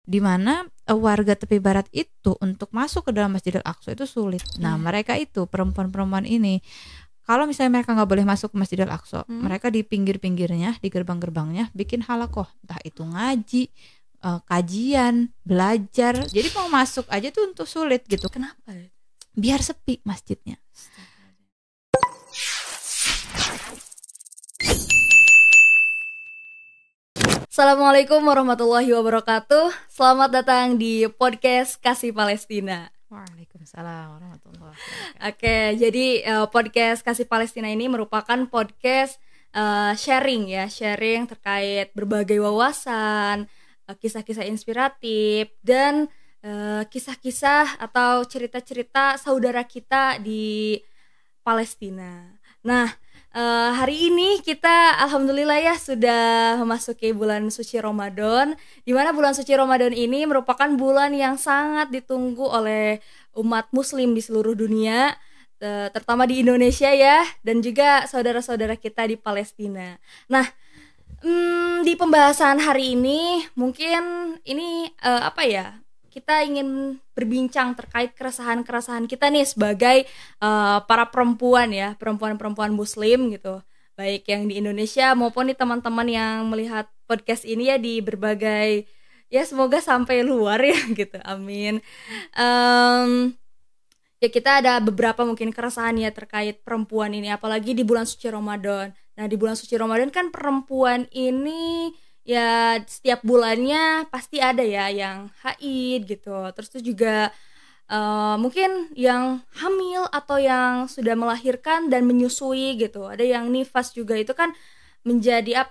di mana warga tepi barat itu untuk masuk ke dalam Masjidil Aqsa itu sulit. Nah, mereka itu perempuan-perempuan ini kalau misalnya mereka nggak boleh masuk ke Masjidil Aqsa, mereka di pinggir-pinggirnya, di gerbang-gerbangnya bikin halakoh, entah itu ngaji, kajian, belajar. Jadi mau masuk aja tuh untuk sulit gitu. Kenapa? Biar sepi masjidnya. Assalamualaikum warahmatullahi wabarakatuh. Selamat datang di podcast Kasih Palestina. Waalaikumsalam warahmatullahi wabarakatuh. Oke, jadi podcast Kasih Palestina ini merupakan podcast sharing terkait berbagai wawasan, kisah-kisah inspiratif dan kisah-kisah atau cerita-cerita saudara kita di Palestina. Nah, hari ini kita alhamdulillah ya sudah memasuki bulan suci Ramadan, di mana bulan suci Ramadan ini merupakan bulan yang sangat ditunggu oleh umat muslim di seluruh dunia, terutama di Indonesia ya, dan juga saudara-saudara kita di Palestina. Nah, di pembahasan hari ini mungkin ini kita ingin berbincang terkait keresahan-keresahan kita nih sebagai para perempuan ya, perempuan-perempuan muslim gitu, baik yang di Indonesia maupun di teman-teman yang melihat podcast ini ya di berbagai, ya semoga sampai luar ya gitu, amin. Ya kita ada beberapa mungkin keresahan ya terkait perempuan ini, apalagi di bulan suci Ramadan. Nah, di bulan suci Ramadan kan perempuan ini ya setiap bulannya pasti ada ya yang haid gitu. Terus itu juga mungkin yang hamil atau yang sudah melahirkan dan menyusui gitu. Ada yang nifas juga, itu kan menjadi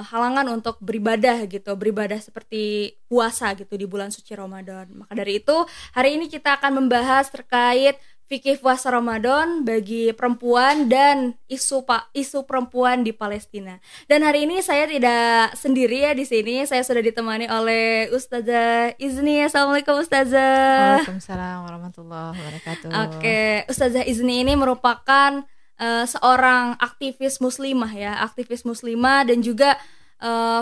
halangan untuk beribadah gitu, beribadah seperti puasa gitu di bulan suci Ramadan. Maka dari itu hari ini kita akan membahas terkait fikih puasa Ramadan bagi perempuan dan isu perempuan di Palestina. Dan hari ini saya tidak sendiri ya di sini. Saya sudah ditemani oleh Ustazah Izni. Assalamualaikum Ustazah. Waalaikumsalam warahmatullahi wabarakatuh. Oke, Ustazah Izni ini merupakan seorang aktivis muslimah dan juga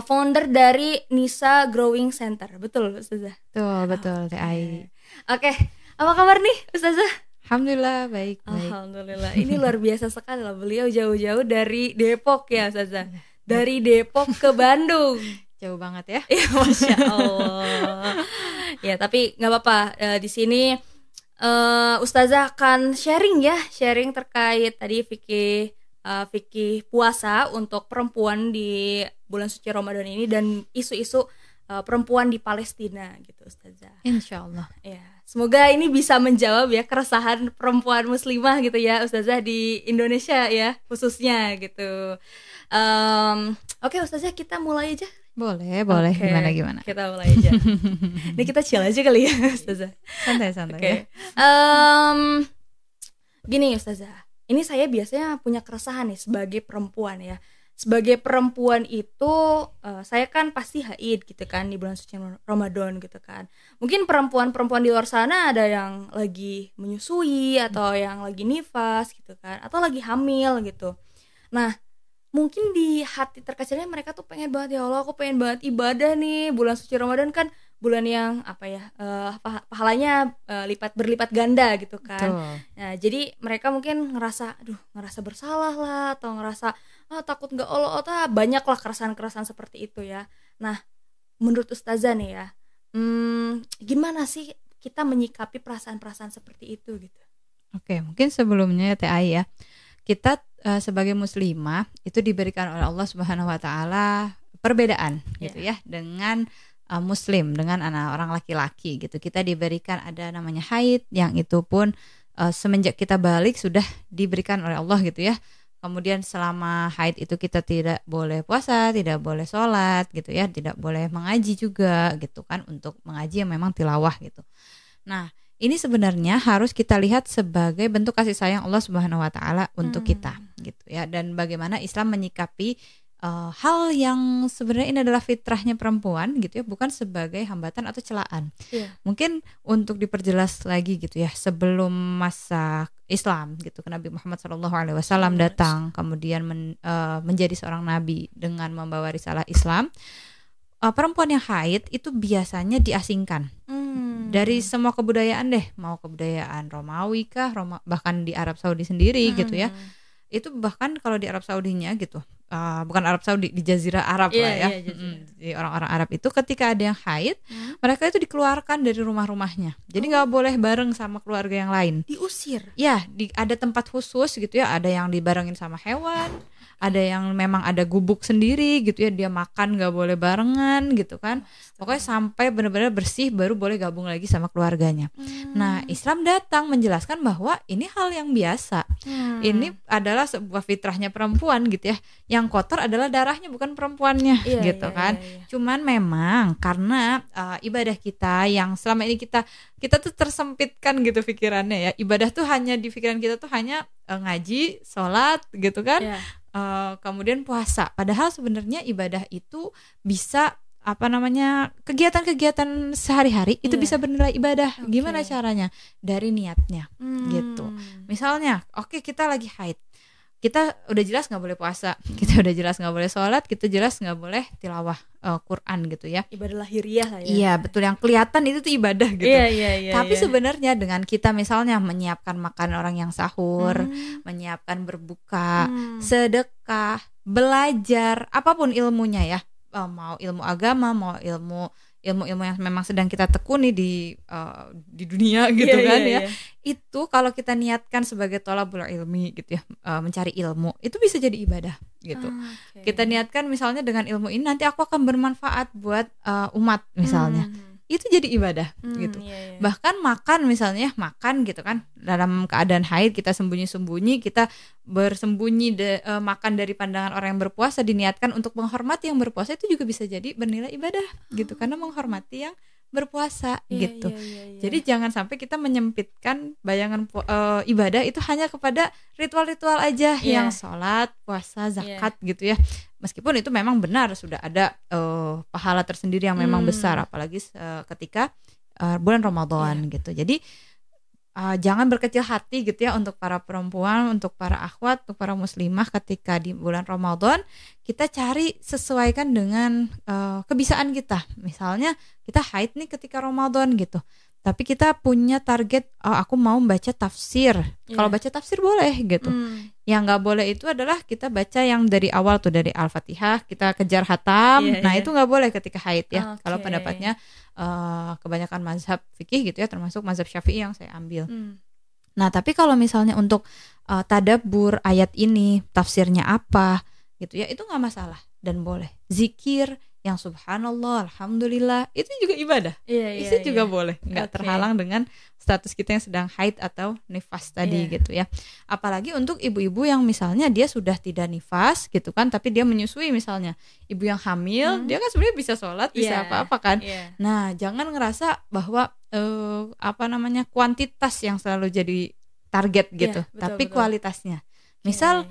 founder dari Nisa Growing Center. Betul Ustazah? Betul TAI. Oke, apa kabar nih Ustazah? Alhamdulillah baik. Alhamdulillah. Ini luar biasa sekali lah, beliau jauh-jauh dari Depok ya Ustazah. Dari Depok ke Bandung. Jauh banget ya. Ya, Masya Allah. Ya, tapi nggak apa-apa. Di sini Ustazah akan sharing terkait tadi fikih puasa untuk perempuan di bulan suci Ramadan ini dan isu-isu perempuan di Palestina gitu Ustazah. Insyaallah. Ya, semoga ini bisa menjawab ya keresahan perempuan muslimah gitu ya Ustazah di Indonesia ya khususnya gitu. Oke Ustazah, kita mulai aja. Boleh. Okay. Gimana? Kita mulai aja. Ini kita chill aja kali ya Ustazah. Santai Okay. ya. Gini Ustazah, ini saya biasanya punya keresahan nih sebagai perempuan ya. Sebagai perempuan itu saya kan pasti haid gitu kan di bulan suci Ramadan gitu kan. Mungkin perempuan-perempuan di luar sana ada yang lagi menyusui atau yang lagi nifas gitu kan, atau lagi hamil gitu. Nah, mungkin di hati terkecilnya mereka tuh pengen banget, ya Allah aku pengen banget ibadah nih, bulan suci Ramadan kan bulan yang pahalanya berlipat ganda gitu kan. Nah, jadi mereka mungkin ngerasa bersalah lah, atau ngerasa takut nggak Allah, banyak lah keresahan seperti itu ya. Nah, menurut Ustazah nih ya, gimana sih kita menyikapi perasaan-perasaan seperti itu gitu? Oke, mungkin sebelumnya TAI ya, kita sebagai muslimah itu diberikan oleh Allah Subhanahu wa taala perbedaan gitu ya dengan muslim, dengan anak orang laki-laki gitu. Kita diberikan ada namanya haid, yang itu pun semenjak kita balik sudah diberikan oleh Allah gitu ya. Kemudian selama haid itu kita tidak boleh puasa, tidak boleh sholat gitu ya, tidak boleh mengaji juga gitu kan, untuk mengaji yang memang tilawah gitu. Nah, ini sebenarnya harus kita lihat sebagai bentuk kasih sayang Allah Subhanahu wa taala untuk kita gitu ya, dan bagaimana Islam menyikapi hal yang sebenarnya ini adalah fitrahnya perempuan gitu ya, bukan sebagai hambatan atau celaan. Mungkin untuk diperjelas lagi gitu ya, sebelum masa Islam gitu, Nabi Muhammad SAW datang kemudian menjadi seorang nabi dengan membawa risalah Islam. perempuan yang haid itu biasanya diasingkan dari semua kebudayaan deh, mau kebudayaan Romawi kah, bahkan di Arab Saudi sendiri gitu ya. Itu bahkan kalau di Arab Saudinya gitu, bukan Arab Saudi, di Jazirah Arab lah ya. Di orang-orang Arab itu ketika ada yang haid, mereka itu dikeluarkan dari rumah-rumahnya. Jadi nggak boleh bareng sama keluarga yang lain. Diusir. Ya, ada tempat khusus gitu ya. Ada yang dibarengin sama hewan, ada yang memang ada gubuk sendiri gitu ya, dia makan nggak boleh barengan gitu kan. Pokoknya sampai benar-benar bersih baru boleh gabung lagi sama keluarganya. Nah, Islam datang menjelaskan bahwa ini hal yang biasa. Ini adalah sebuah fitrahnya perempuan gitu ya. Yang kotor adalah darahnya, bukan perempuannya gitu kan. Cuman memang karena ibadah kita yang selama ini kita tuh tersempitkan gitu pikirannya ya. Ibadah tuh hanya di pikiran kita tuh hanya ngaji, sholat gitu kan. Kemudian puasa. Padahal sebenarnya ibadah itu bisa kegiatan-kegiatan sehari-hari itu bisa bernilai ibadah. Gimana caranya? Dari niatnya gitu. Misalnya, kita lagi haid, kita udah jelas nggak boleh puasa, kita udah jelas nggak boleh sholat, kita jelas nggak boleh tilawah Quran gitu ya. Ibadah lahiriah lah ya. Iya betul, yang kelihatan itu tuh ibadah gitu. Tapi sebenarnya dengan kita misalnya menyiapkan makan orang yang sahur, menyiapkan berbuka, sedekah, belajar, apapun ilmunya ya, mau ilmu agama, mau ilmu yang memang sedang kita tekuni di dunia gitu ya. Itu kalau kita niatkan sebagai thalabul ilmi gitu ya, mencari ilmu, itu bisa jadi ibadah gitu. Kita niatkan misalnya dengan ilmu ini nanti aku akan bermanfaat buat umat misalnya. Itu jadi ibadah gitu. Bahkan makan misalnya, makan gitu kan, dalam keadaan haid kita sembunyi-sembunyi, kita bersembunyi makan dari pandangan orang yang berpuasa, diniatkan untuk menghormati yang berpuasa, itu juga bisa jadi bernilai ibadah gitu, karena menghormati yang berpuasa gitu. Jadi jangan sampai kita menyempitkan bayangan ibadah itu hanya kepada ritual-ritual aja, yang sholat, puasa, zakat gitu ya. Meskipun itu memang benar, sudah ada pahala tersendiri yang memang besar, apalagi ketika bulan Ramadan gitu. Jadi jangan berkecil hati gitu ya untuk para perempuan, untuk para akhwat, untuk para muslimah, ketika di bulan Ramadan kita cari sesuaikan dengan kebiasaan kita. Misalnya kita haid nih ketika Ramadan gitu, tapi kita punya target, aku mau baca tafsir. Kalau baca tafsir boleh gitu. Yang nggak boleh itu adalah kita baca yang dari awal tuh, dari Al-Fatihah kita kejar hatam. Itu nggak boleh ketika haid ya. Kalau pendapatnya kebanyakan mazhab fikih gitu ya, termasuk mazhab Syafi'i yang saya ambil. Nah, tapi kalau misalnya untuk tadabbur ayat ini, tafsirnya apa gitu ya, itu nggak masalah dan boleh. Zikir yang subhanallah, alhamdulillah, itu juga ibadah. Itu juga boleh, nggak terhalang dengan status kita yang sedang haid atau nifas tadi gitu ya. Apalagi untuk ibu-ibu yang misalnya dia sudah tidak nifas gitu kan, tapi dia menyusui misalnya. Ibu yang hamil, dia kan sebenarnya bisa sholat, bisa apa-apa kan. Nah, jangan ngerasa bahwa kuantitas yang selalu jadi target gitu, tapi kualitasnya. Misal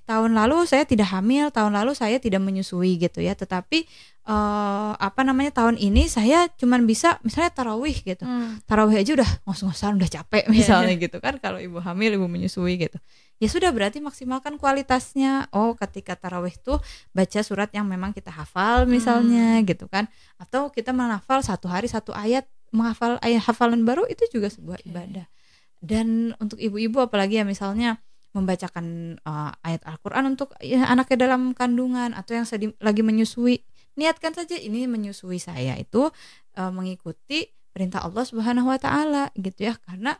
tahun lalu saya tidak hamil, tahun lalu saya tidak menyusui gitu ya, tetapi tahun ini saya cuman bisa misalnya tarawih gitu. Tarawih aja udah ngos-ngosan, udah capek misalnya gitu kan, kalau ibu hamil, ibu menyusui gitu. Ya sudah, berarti maksimalkan kualitasnya. Ketika tarawih tuh baca surat yang memang kita hafal misalnya gitu kan, atau kita menghafal satu hari satu ayat, menghafal ayat hafalan baru, itu juga sebuah ibadah. Dan untuk ibu-ibu apalagi ya, misalnya membacakan ayat Al-Quran untuk anaknya dalam kandungan, atau yang lagi menyusui, niatkan saja ini menyusui saya itu mengikuti perintah Allah Subhanahu wa taala gitu ya, karena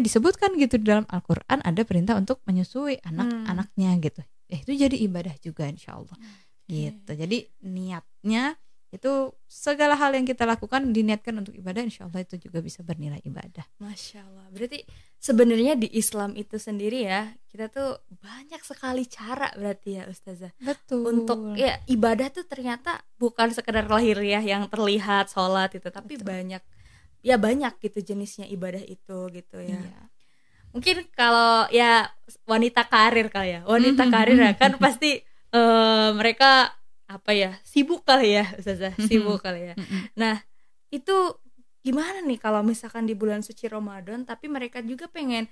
disebutkan gitu di dalam Al-Quran ada perintah untuk menyusui anak-anaknya gitu. Itu jadi ibadah juga insyaallah. Gitu. Jadi niatnya itu segala hal yang kita lakukan diniatkan untuk ibadah, insyaallah itu juga bisa bernilai ibadah. Masya Allah. Berarti sebenarnya di Islam itu sendiri ya, kita tuh banyak sekali cara berarti ya Ustazah. Betul. Untuk ibadah tuh ternyata bukan sekedar lahiriah yang terlihat sholat itu, tapi banyak gitu jenisnya ibadah itu gitu ya. Mungkin kalau ya wanita karir kali ya, karir kan pasti mereka sibuk kali ya Ustazah, sibuk kali ya. Nah, itu gimana nih kalau misalkan di bulan suci Ramadan tapi mereka juga pengen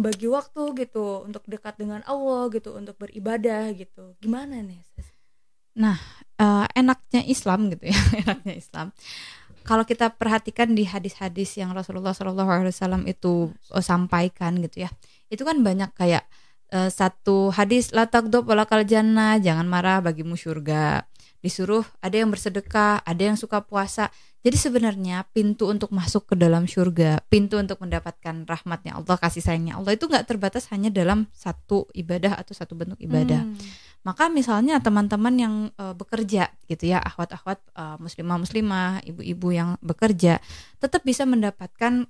bagi waktu gitu untuk dekat dengan Allah gitu, untuk beribadah gitu. Gimana nih Ustazah? Nah, enaknya Islam gitu ya, enaknya Islam. Kalau kita perhatikan di hadis-hadis yang Rasulullah SAW itu sampaikan gitu ya, itu kan banyak kayak satu hadis la taghdab walakal jannah, jangan marah bagimu surga. Disuruh ada yang bersedekah, ada yang suka puasa. Jadi sebenarnya pintu untuk masuk ke dalam surga, pintu untuk mendapatkan rahmatnya Allah, kasih sayangnya Allah itu nggak terbatas hanya dalam satu ibadah atau satu bentuk ibadah. Maka misalnya teman-teman yang bekerja gitu ya, akhwat-akhwat muslimah-muslimah, ibu-ibu yang bekerja, tetap bisa mendapatkan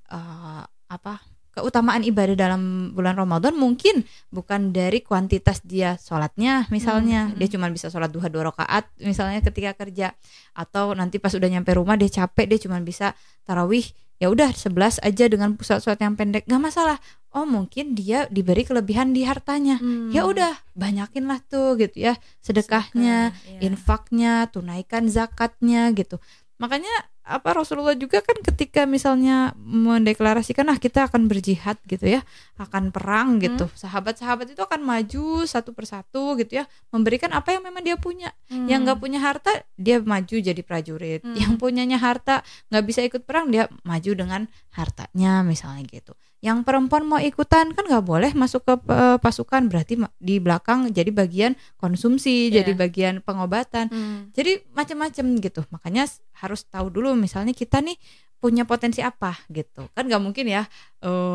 keutamaan ibadah dalam bulan Ramadan. Mungkin bukan dari kuantitas dia sholatnya, misalnya dia cuma bisa sholat duha 2 rakaat misalnya ketika kerja, atau nanti pas udah nyampe rumah dia capek, dia cuma bisa tarawih ya udah 11 aja dengan sholat yang pendek, nggak masalah. Oh mungkin dia diberi kelebihan di hartanya, ya udah banyakin lah tuh gitu ya sedekahnya, infaknya, tunaikan zakatnya gitu. Makanya Rasulullah juga kan ketika misalnya mendeklarasikan kita akan berjihad gitu ya, akan perang gitu, sahabat-sahabat itu akan maju satu persatu gitu ya, memberikan apa yang memang dia punya. Yang nggak punya harta dia maju jadi prajurit, yang punyanya harta nggak bisa ikut perang dia maju dengan hartanya misalnya gitu. Yang perempuan mau ikutan kan nggak boleh masuk ke pasukan, berarti di belakang jadi bagian konsumsi, jadi bagian pengobatan, jadi macam-macam gitu. Makanya harus tahu dulu misalnya kita nih punya potensi apa gitu kan, nggak mungkin ya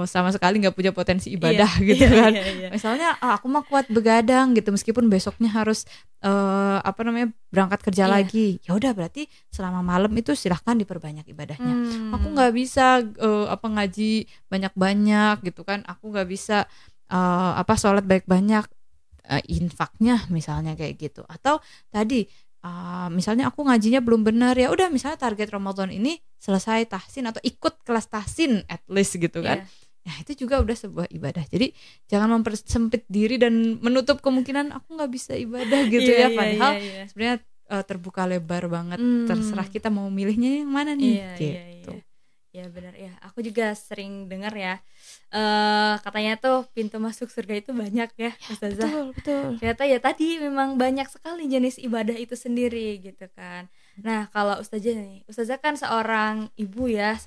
sama sekali nggak punya potensi ibadah gitu kan. Misalnya aku mah kuat begadang gitu, meskipun besoknya harus berangkat kerja lagi, ya udah berarti selama malam itu silahkan diperbanyak ibadahnya. Aku nggak bisa ngaji banyak-banyak gitu kan, aku nggak bisa sholat banyak-banyak, infaknya misalnya kayak gitu. Atau tadi misalnya aku ngajinya belum benar, ya udah misalnya target Ramadan ini selesai tahsin atau ikut kelas tahsin at least gitu kan. Nah itu juga udah sebuah ibadah. Jadi jangan mempersempit diri dan menutup kemungkinan aku nggak bisa ibadah gitu padahal sebenarnya terbuka lebar banget. Terserah kita mau milihnya yang mana nih gitu. Ya benar ya, aku juga sering dengar ya, katanya tuh pintu masuk surga itu banyak ya Ustazah. Betul. Ternyata ya tadi memang banyak sekali jenis ibadah itu sendiri gitu kan. Nah kalau Ustazah kan seorang ibu ya,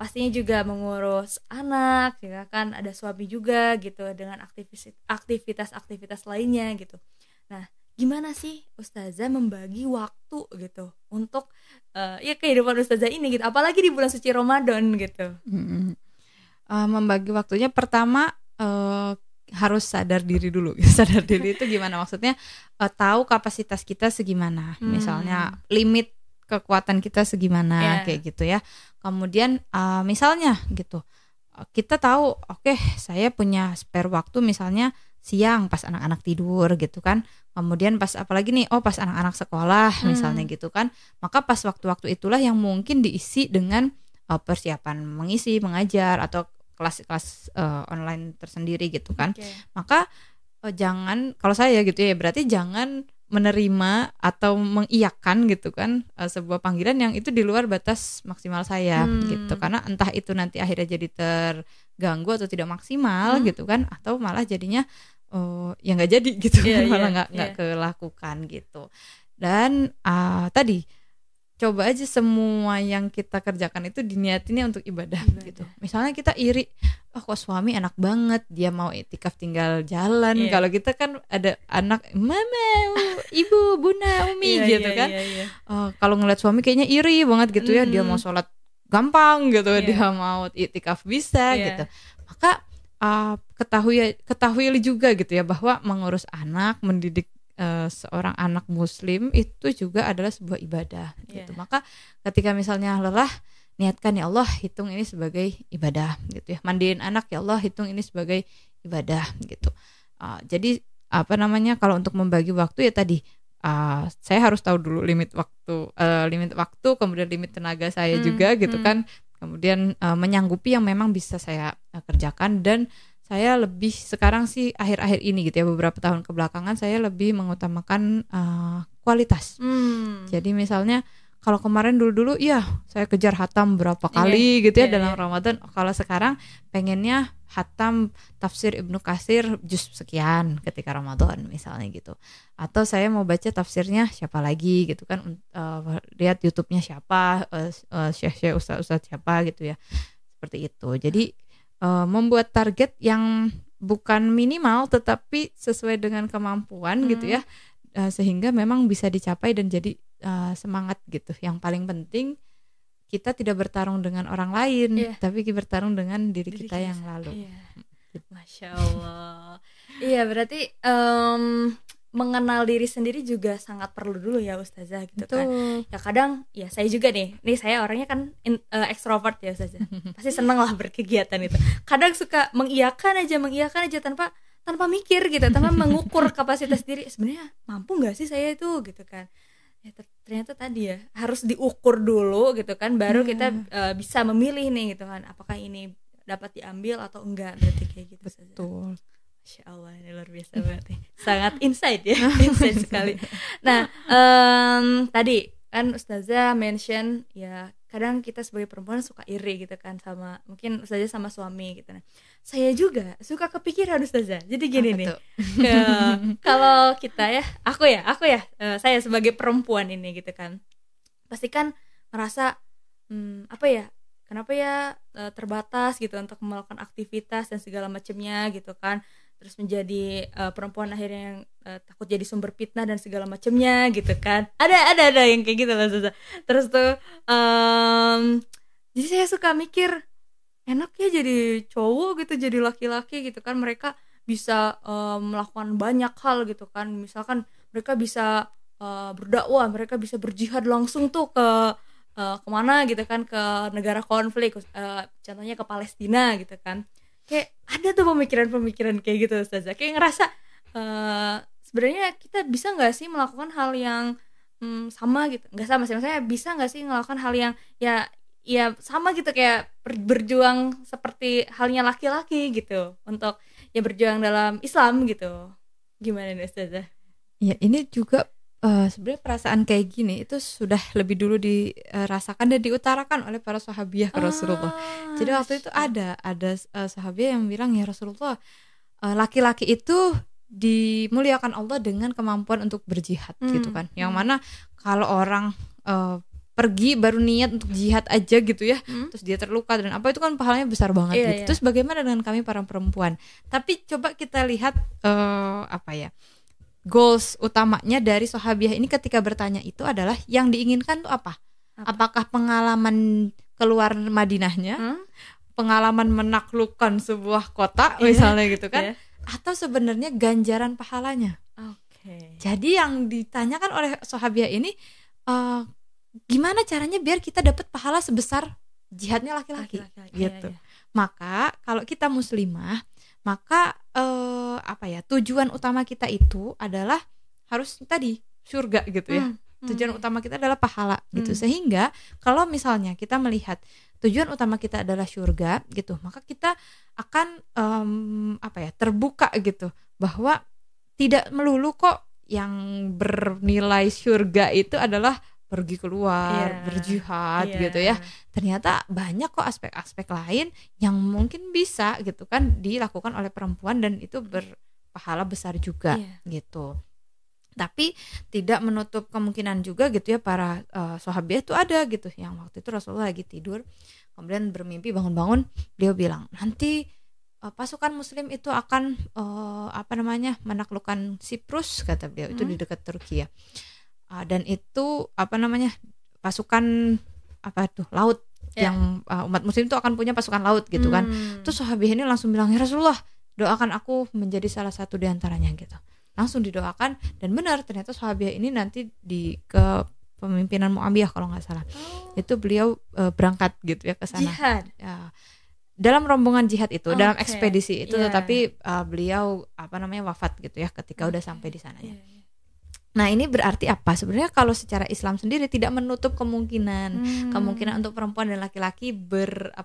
pastinya juga mengurus anak, juga kan ada suami juga gitu, dengan aktivitas lainnya gitu. Nah gimana sih Ustazah membagi waktu gitu untuk kehidupan Ustazah ini gitu, apalagi di bulan suci Ramadan gitu. Membagi waktunya pertama harus sadar diri dulu. Sadar diri itu gimana maksudnya, tahu kapasitas kita segimana, misalnya limit kekuatan kita segimana kayak gitu ya. Kemudian misalnya gitu, kita tahu oke, saya punya spare waktu misalnya siang pas anak-anak tidur gitu kan, kemudian pas apalagi nih pas anak-anak sekolah misalnya gitu kan, maka pas waktu-waktu itulah yang mungkin diisi dengan persiapan mengajar atau kelas-kelas online tersendiri gitu kan. Maka jangan, kalau saya gitu ya, berarti jangan menerima atau mengiyakan gitu kan sebuah panggilan yang itu di luar batas maksimal saya gitu, karena entah itu nanti akhirnya jadi terganggu atau tidak maksimal gitu kan, atau malah jadinya ya nggak jadi gitu, malah nggak kelakukan gitu. Dan tadi coba aja semua yang kita kerjakan itu diniatinnya untuk ibadah gitu. Misalnya kita iri, kok suami enak banget, dia mau iktikaf tinggal jalan. Kalau kita kan ada anak, mama, ibu, bunda, umi gitu kan. Kalau ngeliat suami kayaknya iri banget gitu ya, dia mau sholat gampang gitu, dia mau iktikaf bisa gitu. Maka ketahui juga gitu ya, bahwa mengurus anak, mendidik seorang anak muslim itu juga adalah sebuah ibadah gitu. Maka ketika misalnya lelah, niatkan ya Allah, hitung ini sebagai ibadah gitu ya. Mandiin anak, ya Allah, hitung ini sebagai ibadah gitu. Jadi kalau untuk membagi waktu ya tadi, saya harus tahu dulu limit waktu, kemudian limit tenaga saya juga gitu kan. Kemudian menyanggupi yang memang bisa saya kerjakan. Dan saya lebih sekarang sih akhir-akhir ini gitu ya, beberapa tahun kebelakangan saya lebih mengutamakan kualitas. Jadi misalnya kalau kemarin dulu ya saya kejar hatam berapa kali gitu ya dalam Ramadan. Kalau sekarang pengennya hatam tafsir Ibnu Katsir juz sekian ketika Ramadan misalnya gitu. Atau saya mau baca tafsirnya siapa lagi gitu kan, lihat YouTube-nya siapa, syekh-syekh ustaz-ustaz siapa gitu ya. Seperti itu. Jadi membuat target yang bukan minimal tetapi sesuai dengan kemampuan gitu ya. Sehingga memang bisa dicapai dan jadi semangat gitu. Yang paling penting kita tidak bertarung dengan orang lain, tapi kita bertarung dengan diri kita yang lalu. Masya Allah. Iya, berarti mengenal diri sendiri juga sangat perlu dulu ya Ustazah gitu. Betul. Kan. Ya kadang, ya saya juga nih saya orangnya kan ekstrovert ya Ustazah. Pasti seneng lah berkegiatan itu. Kadang suka mengiyakan aja tanpa mikir gitu, tanpa mengukur kapasitas diri. Sebenarnya mampu nggak sih saya itu gitu kan? Ya, ternyata tadi ya harus diukur dulu gitu kan, baru kita bisa memilih nih gitu kan, apakah ini dapat diambil atau enggak, berarti kayak gitu. Betul. Masya Allah, ini luar biasa berarti. Sangat insight ya, insight sekali. Nah, tadi kan Ustazah mention ya kadang kita sebagai perempuan suka iri gitu kan sama, mungkin Ustazah sama suami gitu. Nah, saya juga suka kepikiran Ustazah. Jadi gini nih, kalau kita ya, aku ya, saya sebagai perempuan ini gitu kan, pasti kan merasa kenapa ya terbatas gitu untuk melakukan aktivitas dan segala macamnya gitu kan. Terus menjadi perempuan akhirnya yang takut jadi sumber fitnah dan segala macamnya gitu kan. Ada yang kayak gitu lah Ustazah. Terus tuh jadi saya suka mikir, enak ya jadi cowok gitu, jadi laki-laki gitu kan, mereka bisa melakukan banyak hal gitu kan. Misalkan mereka bisa berdakwah, mereka bisa berjihad langsung tuh ke kemana gitu kan, ke negara konflik, contohnya ke Palestina gitu kan. Kayak ada tuh pemikiran-pemikiran kayak gitu Ustazah. Kayak ngerasa sebenarnya kita bisa nggak sih melakukan hal yang sama gitu? Nggak sama sih, maksudnya bisa nggak sih melakukan hal yang ya sama gitu, kayak berjuang seperti halnya laki-laki gitu, untuk ya berjuang dalam Islam gitu. Gimana nih Ustazah? Ya ini juga sebenarnya perasaan kayak gini itu sudah lebih dulu dirasakan dan diutarakan oleh para sahabiah ke Rasulullah. Jadi waktu itu ada sahabiah yang bilang, ya Rasulullah, laki-laki itu dimuliakan Allah dengan kemampuan untuk berjihad gitu kan. Yang mana kalau orang pergi baru niat untuk jihad aja gitu ya, terus dia terluka dan apa, itu kan pahalanya besar banget gitu. Terus bagaimana dengan kami para perempuan? Tapi coba kita lihat goals utamanya dari sahabiah ini ketika bertanya itu adalah yang diinginkan tuh apa? Apakah pengalaman keluar Madinahnya, pengalaman menaklukkan sebuah kota misalnya gitu kan, atau sebenarnya ganjaran pahalanya? Jadi yang ditanyakan oleh sahabiah ini, gimana caranya biar kita dapat pahala sebesar jihadnya laki-laki gitu. Maka kalau kita muslimah, maka tujuan utama kita itu adalah harus tadi surga gitu ya. Tujuan utama kita adalah pahala gitu. Sehingga kalau misalnya kita melihat tujuan utama kita adalah surga gitu, maka kita akan terbuka gitu, bahwa tidak melulu kok yang bernilai surga itu adalah pergi keluar, berjihad gitu ya. Ternyata banyak kok aspek-aspek lain yang mungkin bisa gitu kan dilakukan oleh perempuan dan itu berpahala besar juga gitu. Tapi tidak menutup kemungkinan juga gitu ya, para sahabat itu ada gitu yang waktu itu Rasulullah lagi tidur, kemudian bermimpi bangun-bangun, beliau bilang nanti pasukan muslim itu akan menaklukkan Siprus, kata beliau, itu di dekat Turki ya. Dan itu pasukan laut yang umat muslim itu akan punya pasukan laut gitu kan. Terus sahabat ini langsung bilang, ya Rasulullah, doakan aku menjadi salah satu di antaranya gitu. Langsung didoakan, dan benar ternyata sahabat ini nanti di ke pemimpinan Muawiyah kalau nggak salah, itu beliau berangkat gitu ya ke sana. Jihad. Ya, dalam rombongan jihad itu, dalam ekspedisi itu, tetapi beliau wafat gitu ya ketika udah sampai di sananya. Nah ini berarti apa? Sebenarnya kalau secara Islam sendiri tidak menutup kemungkinan untuk perempuan dan laki-laki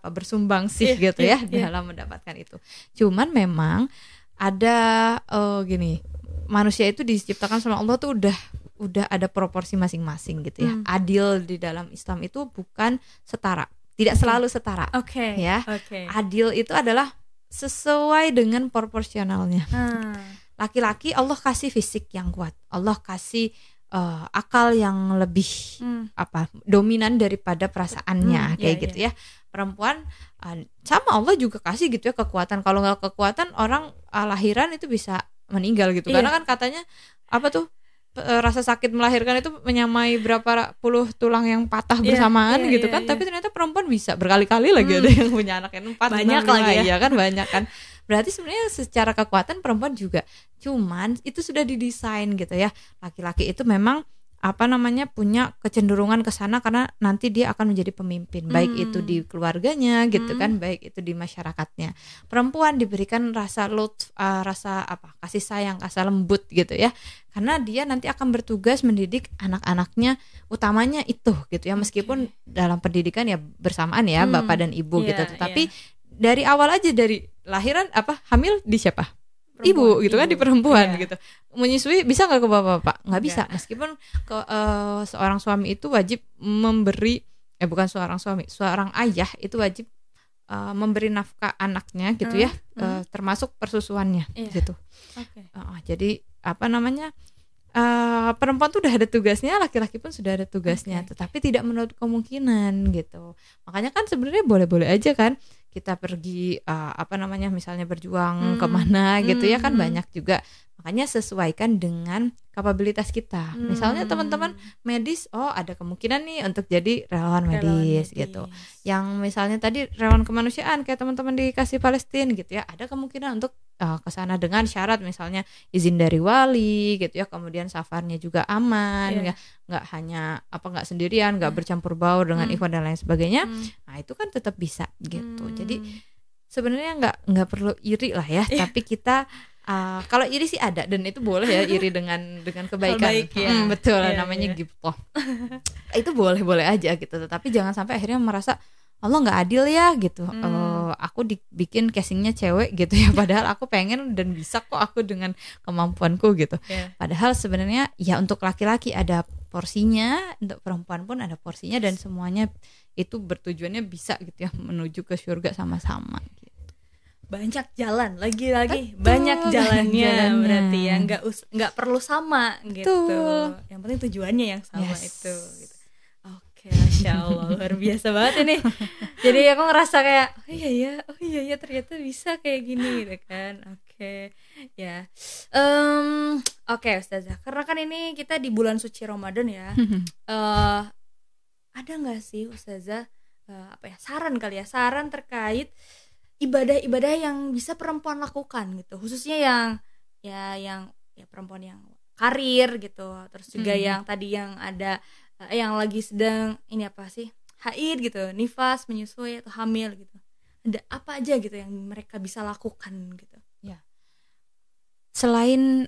bersumbang sih gitu ya dalam mendapatkan itu. Cuman memang ada manusia itu diciptakan sama Allah tuh udah ada proporsi masing-masing gitu ya. Adil di dalam Islam itu bukan setara, tidak selalu setara. Adil itu adalah sesuai dengan proporsionalnya. Laki-laki Allah kasih fisik yang kuat, Allah kasih akal yang lebih dominan daripada perasaannya kayak gitu ya. Perempuan sama Allah juga kasih gitu ya kekuatan. Kalau nggak kekuatan orang lahiran itu bisa meninggal gitu. Karena kan katanya apa tuh rasa sakit melahirkan itu menyamai berapa puluh tulang yang patah bersamaan gitu kan. Tapi ternyata perempuan bisa berkali-kali lagi ada yang punya anak yang 4 banyak lagi ya kan, banyak kan. Berarti sebenarnya secara kekuatan perempuan juga, cuman itu sudah didesain gitu ya. Laki-laki itu memang punya kecenderungan ke sana karena nanti dia akan menjadi pemimpin, baik itu di keluarganya gitu kan, baik itu di masyarakatnya. Perempuan diberikan rasa kasih sayang, rasa lembut gitu ya, karena dia nanti akan bertugas mendidik anak-anaknya, utamanya itu gitu ya, meskipun dalam pendidikan ya bersamaan ya bapak dan ibu gitu, tetapi dari awal aja, dari lahiran hamil di siapa? Ibu gitu kan, di perempuan gitu. Menyusui bisa nggak ke bapak-bapak? Nggak bisa. Meskipun seorang suami itu wajib memberi, bukan seorang ayah itu wajib memberi nafkah anaknya gitu ya, termasuk persusuannya gitu. Jadi perempuan tuh udah ada tugasnya, laki-laki pun sudah ada tugasnya, tetapi tidak menutup kemungkinan gitu. Makanya kan sebenarnya boleh-boleh aja kan kita pergi misalnya berjuang kemana gitu ya kan, banyak juga. Makanya sesuaikan dengan kapabilitas kita. Misalnya teman-teman medis, ada kemungkinan nih untuk jadi relawan medis gitu. Yang misalnya tadi relawan kemanusiaan kayak teman-teman di Kasih Palestina gitu ya, ada kemungkinan untuk ke sana dengan syarat misalnya izin dari wali gitu ya, kemudian safarnya juga aman, nggak sendirian, nggak bercampur baur dengan ikhwan dan lain sebagainya. Nah itu kan tetap bisa gitu. Jadi sebenarnya nggak perlu iri lah ya, tapi kita kalau iri sih ada, dan itu boleh ya, iri dengan kebaikan. Betul, namanya ghibthah. Itu boleh aja gitu, tetapi jangan sampai akhirnya merasa Allah nggak adil ya gitu. Aku dibikin casingnya cewek gitu ya, padahal aku pengen dan bisa kok aku dengan kemampuanku gitu. Padahal sebenarnya ya untuk laki-laki ada porsinya, untuk perempuan pun ada porsinya, dan semuanya itu bertujuannya bisa gitu ya, menuju ke surga sama-sama gitu. Banyak jalan, lagi-lagi banyak jalannya. Berarti ya nggak perlu sama gitu. Yang penting tujuannya yang sama itu gitu. Oke, Masya Allah, luar biasa banget ini. Jadi aku ngerasa kayak oh iya ya ternyata bisa kayak gini gitu kan. Oke Ustazah, karena kan ini kita di bulan suci Ramadan ya. Ada nggak sih Ustazah saran terkait ibadah-ibadah yang bisa perempuan lakukan gitu, khususnya yang perempuan yang karir gitu, terus juga yang tadi yang ada yang lagi sedang haid gitu, nifas, menyusui atau hamil gitu. Ada apa aja gitu yang mereka bisa lakukan gitu? Ya. Selain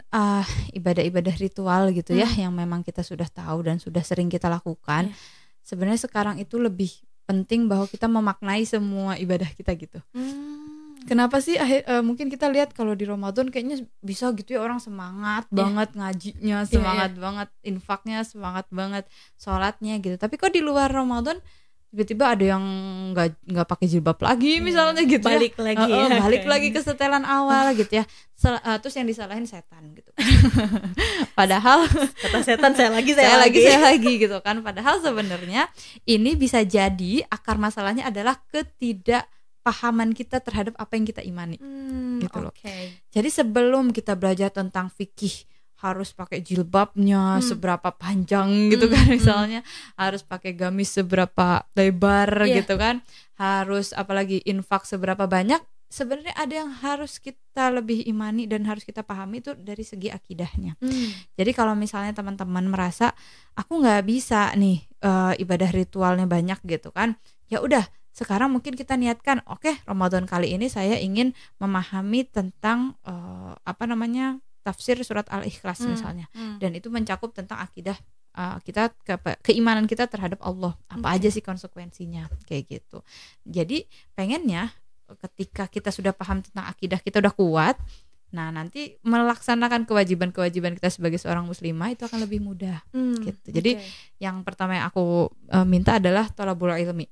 ibadah-ibadah ritual gitu ya, yang memang kita sudah tahu dan sudah sering kita lakukan, sebenarnya sekarang itu lebih penting bahwa kita memaknai semua ibadah kita gitu. Kenapa sih mungkin kita lihat kalau di Ramadan kayaknya bisa gitu ya, orang semangat banget ngajinya, semangat banget infaknya, semangat banget sholatnya gitu. Tapi kok di luar Ramadan tiba-tiba ada yang nggak pakai jilbab lagi misalnya gitu, balik lagi ke setelan awal gitu ya. Terus yang disalahin setan gitu. Padahal kata setan saya lagi gitu kan. Padahal sebenarnya ini bisa jadi akar masalahnya adalah ketidakpahaman kita terhadap apa yang kita imani gitu loh. Jadi sebelum kita belajar tentang fikih harus pakai jilbabnya seberapa panjang gitu kan, misalnya harus pakai gamis seberapa lebar gitu kan, harus apalagi infak seberapa banyak. Sebenarnya ada yang harus kita lebih imani dan harus kita pahami itu dari segi akidahnya. Jadi kalau misalnya teman-teman merasa aku nggak bisa nih ibadah ritualnya banyak gitu kan, ya udah sekarang mungkin kita niatkan, oke, Ramadan kali ini saya ingin memahami tentang tafsir surat Al-Ikhlas misalnya, dan itu mencakup tentang akidah kita, keimanan kita terhadap Allah, apa aja sih konsekuensinya kayak gitu. Jadi pengennya ketika kita sudah paham tentang akidah, kita udah kuat, nah nanti melaksanakan kewajiban-kewajiban kita sebagai seorang muslimah itu akan lebih mudah gitu. Jadi yang pertama yang aku minta adalah thalabul ilmi,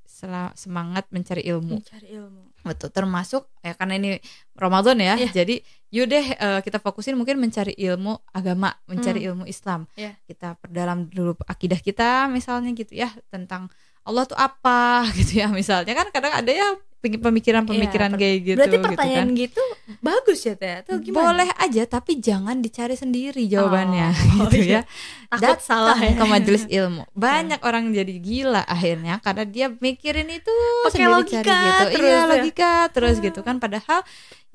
semangat mencari ilmu. Betul, termasuk ya karena ini Ramadan ya, jadi yuk deh kita fokusin mungkin mencari ilmu agama, mencari ilmu Islam. Kita perdalam dulu akidah kita misalnya gitu ya, tentang Allah tuh apa gitu ya misalnya, kan kadang ada ya pemikiran-pemikiran kayak gitu. Berarti pertanyaan gitu bagus ya Teh, atau gimana? Boleh aja, tapi jangan dicari sendiri jawabannya gitu ya. Takut salah ya. Ke majelis ilmu. Banyak orang jadi gila akhirnya karena dia mikirin itu pakai logika cari gitu. terus Iya, logika terus gitu kan, padahal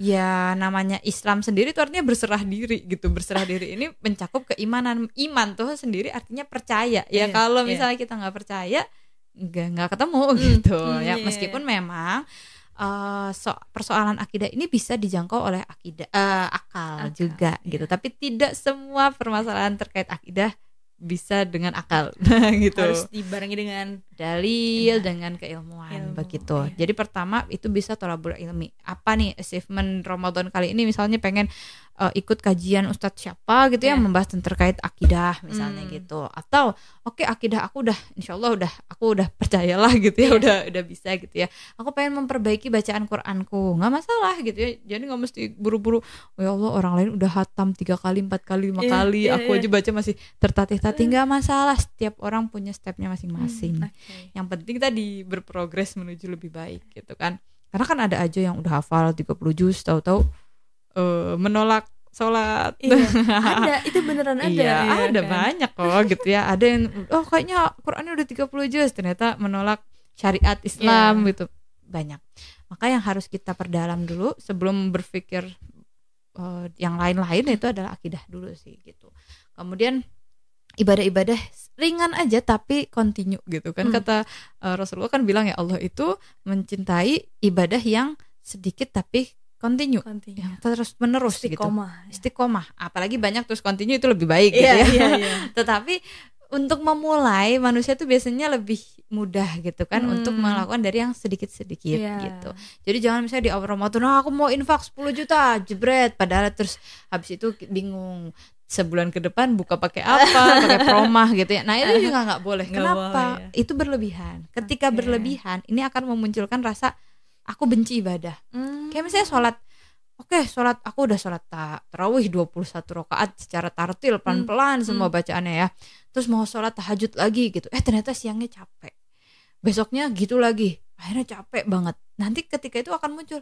ya namanya Islam sendiri itu artinya berserah diri gitu. Berserah diri ini mencakup keimanan. Iman tuh sendiri artinya percaya. Ya kalau misalnya kita nggak percaya, nggak ketemu gitu ya. Meskipun memang persoalan akidah ini bisa dijangkau oleh akal juga gitu, tapi tidak semua permasalahan terkait akidah bisa dengan akal gitu. Harus dibarengi dengan dalil, dengan keilmuan begitu. Jadi pertama itu bisa thalabul ilmi. Apa nih achievement Ramadan kali ini, misalnya pengen ikut kajian ustadz siapa gitu ya, membahas terkait akidah misalnya gitu. Atau oke, akidah aku udah insyaallah aku udah percayalah gitu ya, udah bisa gitu ya. Aku pengen memperbaiki bacaan Qur'anku, nggak masalah gitu ya. Jadi nggak mesti buru-buru, oh ya Allah orang lain udah hatam 3 kali, 4 kali, 5 kali, aku aja baca masih tertatih-tatih. Nggak masalah, setiap orang punya stepnya masing-masing. Yang penting tadi berprogres menuju lebih baik gitu kan. Karena kan ada aja yang udah hafal 30 juz tahu-tahu menolak sholat. Ada, itu beneran ada. Ada kan? Banyak kok gitu ya. Ada yang kayaknya Qurannya udah 30 juz, ternyata menolak syariat Islam gitu. Banyak. Maka yang harus kita perdalam dulu sebelum berpikir yang lain-lain itu adalah akidah dulu sih gitu. Kemudian ibadah-ibadah ringan aja tapi continue gitu kan. Kata Rasulullah kan bilang ya, Allah itu mencintai ibadah yang sedikit tapi continue. Yang terus menerus istiqomah. Apalagi banyak terus continue itu lebih baik gitu ya. Tetapi untuk memulai manusia tuh biasanya lebih mudah gitu kan, untuk melakukan dari yang sedikit-sedikit gitu. Jadi jangan misalnya di awal Ramadan aku mau infak 10 juta jebret, padahal terus habis itu bingung sebulan ke depan buka pakai apa, pakai promah gitu ya. Nah itu juga nggak boleh. Kenapa? Itu berlebihan. Ketika berlebihan, ini akan memunculkan rasa aku benci ibadah. Kayak misalnya sholat aku udah sholat tarawih 21 rakaat secara tartil, pelan-pelan semua bacaannya ya. Terus mau sholat tahajud lagi gitu. Ternyata siangnya capek. Besoknya gitu lagi. Akhirnya capek banget. Nanti ketika itu akan muncul,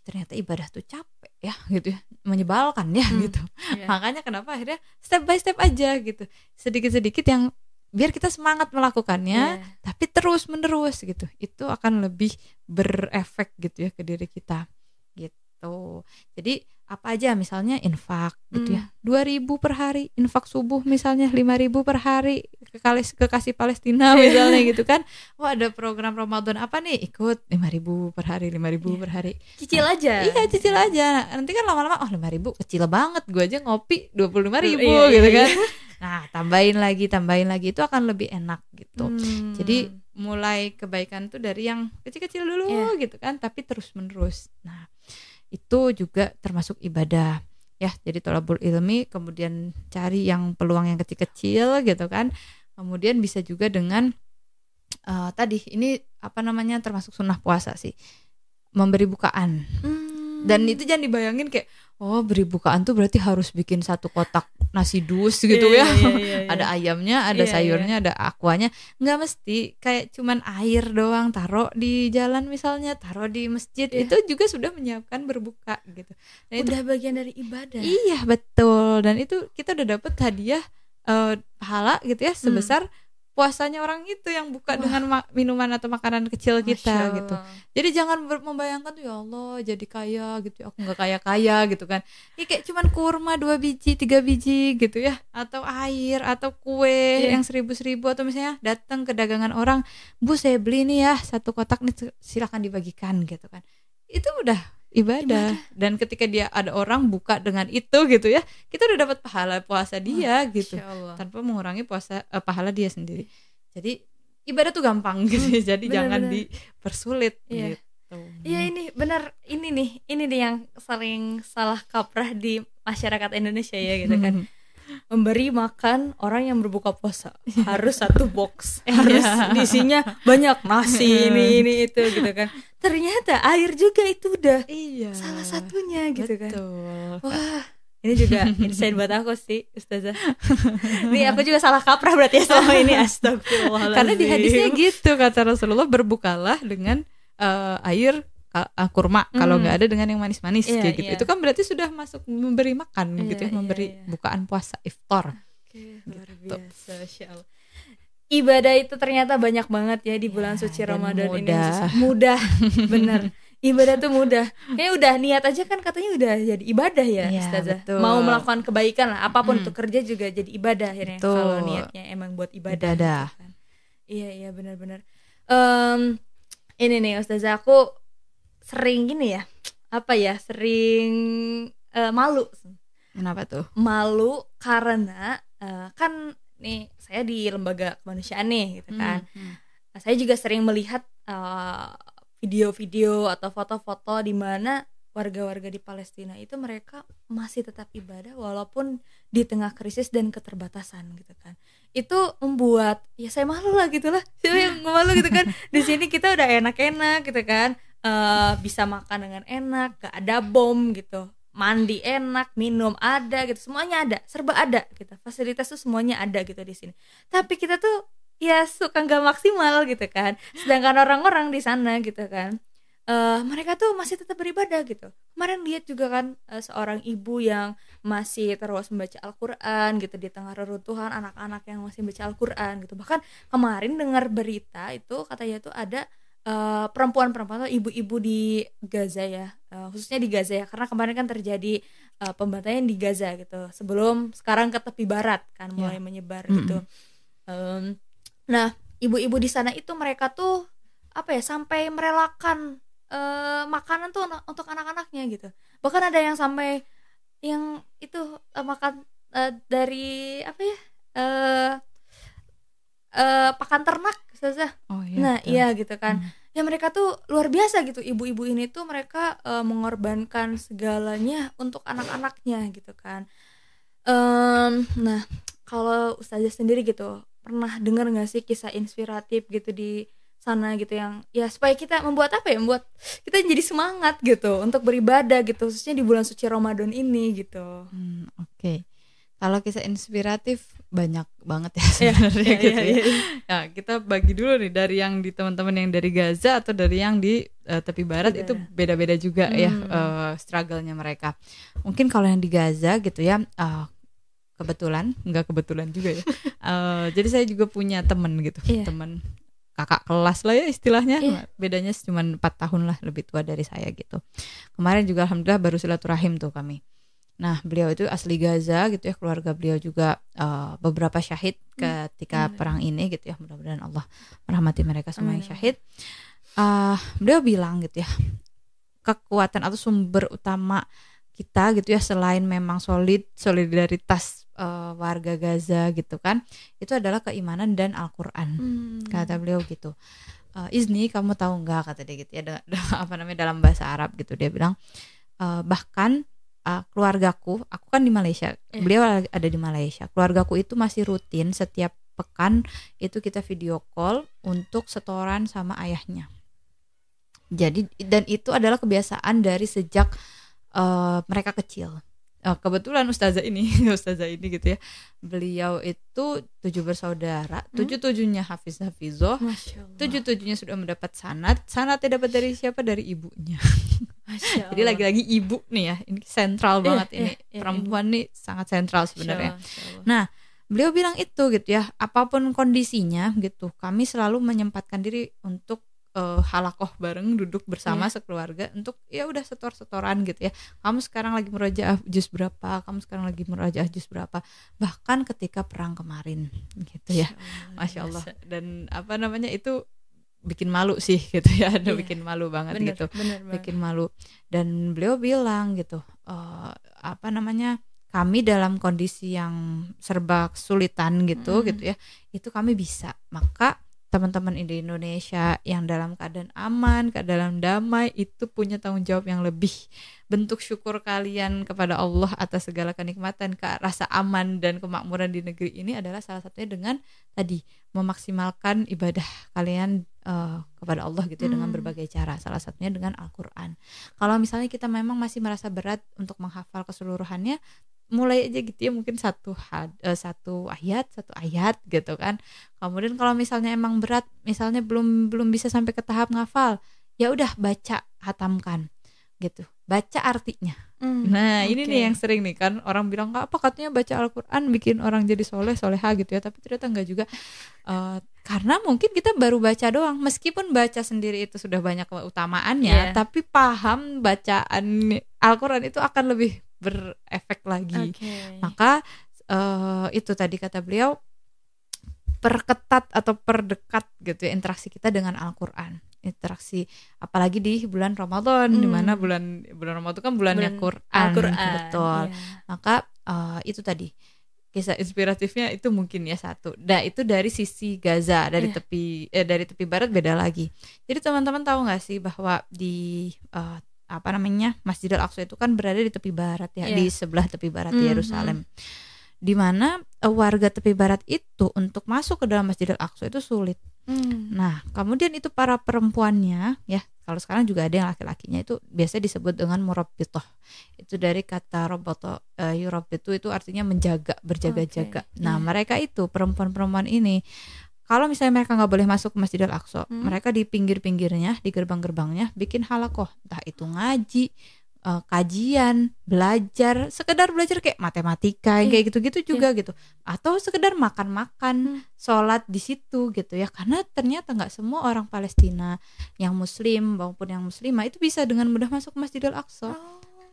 ternyata ibadah tuh capek ya gitu ya, menyebalkan ya gitu. Makanya kenapa akhirnya step by step aja gitu, sedikit-sedikit yang biar kita semangat melakukannya, tapi terus menerus gitu, itu akan lebih berefek gitu ya ke diri kita gitu. Jadi apa aja misalnya infak gitu ya, 2.000 per hari infak subuh misalnya, 5.000 per hari ke Kasih Palestina misalnya gitu kan. Ada program Ramadan apa nih, ikut 5.000 per hari, 5.000 per hari. Cicil aja. Cicil aja. Nanti kan lama-lama 5.000 kecil banget, gue aja ngopi 25.000 gitu kan. Nah tambahin lagi itu akan lebih enak gitu. Jadi mulai kebaikan tuh dari yang kecil-kecil dulu gitu kan, tapi terus menerus. Nah itu juga termasuk ibadah ya. Jadi thalabul ilmi, kemudian cari yang peluang yang kecil-kecil gitu kan. Kemudian bisa juga dengan tadi ini termasuk sunnah puasa sih, memberi bukaan. Dan itu jangan dibayangin kayak beri bukaan tuh berarti harus bikin 1 kotak nasi dus gitu ya. Ada ayamnya, ada sayurnya, ada aquanya. Nggak mesti, kayak cuman air doang taruh di jalan misalnya, taruh di masjid, itu juga sudah menyiapkan berbuka gitu. Dan udah bagian dari ibadah. Iya betul. Dan itu kita udah dapet hadiah pahala gitu ya, sebesar puasanya orang itu yang buka dengan minuman atau makanan kecil kita gitu. Jadi jangan membayangkan tuh ya Allah jadi kaya gitu, aku nggak kaya gitu kan. Ini kayak cuman kurma 2 biji 3 biji gitu ya, atau air atau kue yang 1.000 atau misalnya datang ke dagangan orang, Bu saya beli nih ya 1 kotak nih, silakan dibagikan gitu kan. Itu udah ibadah. Dan ketika dia ada orang buka dengan itu gitu ya, kita udah dapat pahala puasa dia gitu, tanpa mengurangi pahala dia sendiri. Jadi ibadah tuh gampang gitu. Jadi jangan dipersulit gitu. Iya ini benar, ini nih yang sering salah kaprah di masyarakat Indonesia ya gitu kan. Memberi makan orang yang berbuka puasa harus 1 box, harus isinya banyak nasi ini itu gitu kan. ternyata air juga itu udah Iya. salah satunya gitu kan. Betul. Wah, ini juga insight buat aku sih, Ustazah. Ini aku juga salah kaprah berarti ya selama ini, astagfirullahaladzim. Karena di hadisnya gitu kata Rasulullah, berbukalah dengan air kurma kalau nggak ada dengan yang manis-manis kayak gitu. Itu kan berarti sudah masuk memberi makan gitu ya, memberi bukaan puasa iftar. Oke, luar biasa, Masya Allah. Ibadah itu ternyata banyak banget ya di bulan suci Ramadan ini. Mudah, bener. Ibadah tuh mudah. Kayaknya udah niat aja kan katanya udah jadi ibadah ya, Ustazah. Betul. Mau melakukan kebaikan lah, apapun untuk kerja juga jadi ibadah akhirnya. Kalau niatnya emang buat ibadah. Gitu kan. Iya benar-benar. Ini nih Ustazah, aku sering gini ya, sering malu. Kenapa tuh? Malu karena kan nih saya di lembaga kemanusiaan nih gitu kan. Saya juga sering melihat video-video atau foto-foto di mana warga-warga di Palestina itu mereka masih tetap ibadah walaupun di tengah krisis dan keterbatasan gitu kan. Itu membuat ya saya malu lah gitu lah. Saya yang malu gitu kan. Di sini kita udah enak-enak gitu kan. Bisa makan dengan enak, gak ada bom gitu. Mandi enak, minum ada gitu. Semuanya ada, serba ada gitu. Fasilitas tuh semuanya ada gitu di sini. Tapi kita tuh ya suka nggak maksimal gitu kan, sedangkan orang-orang di sana gitu kan mereka tuh masih tetap beribadah gitu. Kemarin lihat juga kan seorang ibu yang masih terus membaca Al-Quran gitu di tengah reruntuhan, anak-anak yang masih membaca Al-Quran gitu. Bahkan kemarin dengar berita itu katanya tuh ada perempuan-perempuan atau ibu-ibu di Gaza ya, khususnya di Gaza ya, karena kemarin kan terjadi pembantaian di Gaza gitu sebelum sekarang ke tepi barat kan mulai menyebar gitu. Nah, ibu-ibu di sana itu mereka tuh sampai merelakan makanan tuh untuk anak-anaknya gitu. Bahkan ada yang sampai yang itu makan dari pakan ternak, Ustazah. Nah, iya gitu kan. Ya mereka tuh luar biasa gitu. Ibu-ibu ini tuh mereka mengorbankan segalanya untuk anak-anaknya gitu kan. Nah, kalau Ustazah sendiri gitu, pernah dengar nggak sih kisah inspiratif gitu di sana gitu yang ya supaya kita membuat membuat kita jadi semangat gitu untuk beribadah gitu, khususnya di bulan suci Ramadan ini gitu. Oke. Kalau kisah inspiratif banyak banget ya sebenarnya gitu ya. Ya, kita bagi dulu nih dari yang di teman-teman yang dari Gaza atau dari yang di tepi barat itu beda-beda juga ya struggle-nya mereka. Mungkin kalau yang di Gaza gitu ya nggak kebetulan juga ya. Jadi saya juga punya teman gitu, teman kakak kelas lah ya istilahnya. Bedanya cuma 4 tahun lah lebih tua dari saya gitu. Kemarin juga alhamdulillah baru silaturahim tuh kami. Nah beliau itu asli Gaza gitu ya, keluarga beliau juga beberapa syahid ketika perang ini gitu ya. Mudah-mudahan Allah merahmati mereka semua yang syahid. Beliau bilang gitu ya, kekuatan atau sumber utama kita gitu ya selain memang solidaritas warga Gaza gitu kan, itu adalah keimanan dan Al-Quran. Kata beliau gitu. Izni, kamu tahu nggak, kata dia gitu ya, dalam bahasa Arab gitu, dia bilang bahkan keluargaku, aku kan di Malaysia, beliau ada di Malaysia, keluargaku itu masih rutin setiap pekan itu kita video call untuk setoran sama ayahnya. Jadi dan itu adalah kebiasaan dari sejak mereka kecil. Kebetulan ustazah ini gitu ya, beliau itu 7 bersaudara, 7-7-nya hafizoh, 7-7-nya sudah mendapat sanadnya dapat dari siapa? Dari ibunya. Jadi lagi-lagi ibu nih ya, ini sentral banget ini perempuan nih sangat sentral sebenarnya. Nah beliau bilang itu gitu ya, apapun kondisinya gitu, kami selalu menyempatkan diri untuk halakoh bareng, duduk bersama sekeluarga untuk ya udah setoran gitu ya. Kamu sekarang lagi murojaah juz berapa? Kamu sekarang lagi murojaah juz berapa? Bahkan ketika perang kemarin gitu ya. Masya Allah. Dan itu bikin malu sih gitu ya. Bikin malu banget gitu. Bikin malu. Dan beliau bilang gitu, kami dalam kondisi yang serba kesulitan gitu ya. Itu kami bisa. Maka teman-teman di Indonesia yang dalam keadaan aman, keadaan damai, itu punya tanggung jawab yang lebih. Bentuk syukur kalian kepada Allah atas segala kenikmatan, rasa aman dan kemakmuran di negeri ini adalah salah satunya dengan tadi memaksimalkan ibadah kalian kepada Allah gitu ya, dengan berbagai cara, salah satunya dengan Al-Quran. Kalau misalnya kita memang masih merasa berat untuk menghafal keseluruhannya, mulai aja gitu ya, mungkin satu ayat gitu kan. Kemudian kalau misalnya emang berat, misalnya belum bisa sampai ke tahap ngafal, ya udah baca, hatamkan gitu, baca artinya. Nah ini nih yang sering nih kan orang bilang, nggak apa katanya baca Al-Quran bikin orang jadi soleha gitu ya, tapi ternyata nggak juga. Karena mungkin kita baru baca doang, meskipun baca sendiri itu sudah banyak keutamaannya, tapi paham bacaan Al-Quran itu akan lebih berefek lagi. Maka itu tadi kata beliau, perketat atau perdekat gitu ya interaksi kita dengan Al-Quran. Interaksi apalagi di bulan Ramadan, di mana bulan Ramadan kan bulannya Quran. Betul. Maka itu tadi kisah inspiratifnya itu mungkin ya satu. Nah itu dari sisi Gaza, dari tepi barat beda lagi. Jadi teman-teman tahu nggak sih bahwa di Masjidil Aqsa itu kan berada di tepi barat ya, di sebelah tepi barat Yerusalem. Di mana warga tepi barat itu untuk masuk ke dalam Masjidil Aqsa itu sulit. Nah, kemudian itu para perempuannya ya, kalau sekarang juga ada yang laki-lakinya, itu biasanya disebut dengan murabbitoh. Itu dari kata roboto yurabbitu, itu artinya menjaga, berjaga-jaga. Nah, mereka itu perempuan-perempuan ini, kalau misalnya mereka nggak boleh masuk ke Masjidil Aqsa, mereka di pinggir-pinggirnya, di gerbang-gerbangnya bikin halakoh, entah itu ngaji, kajian, belajar, sekedar belajar kayak matematika, kayak gitu-gitu juga gitu, atau sekedar makan-makan, sholat di situ gitu ya, karena ternyata nggak semua orang Palestina yang Muslim maupun yang Muslimah itu bisa dengan mudah masuk ke Masjidil Aqsa,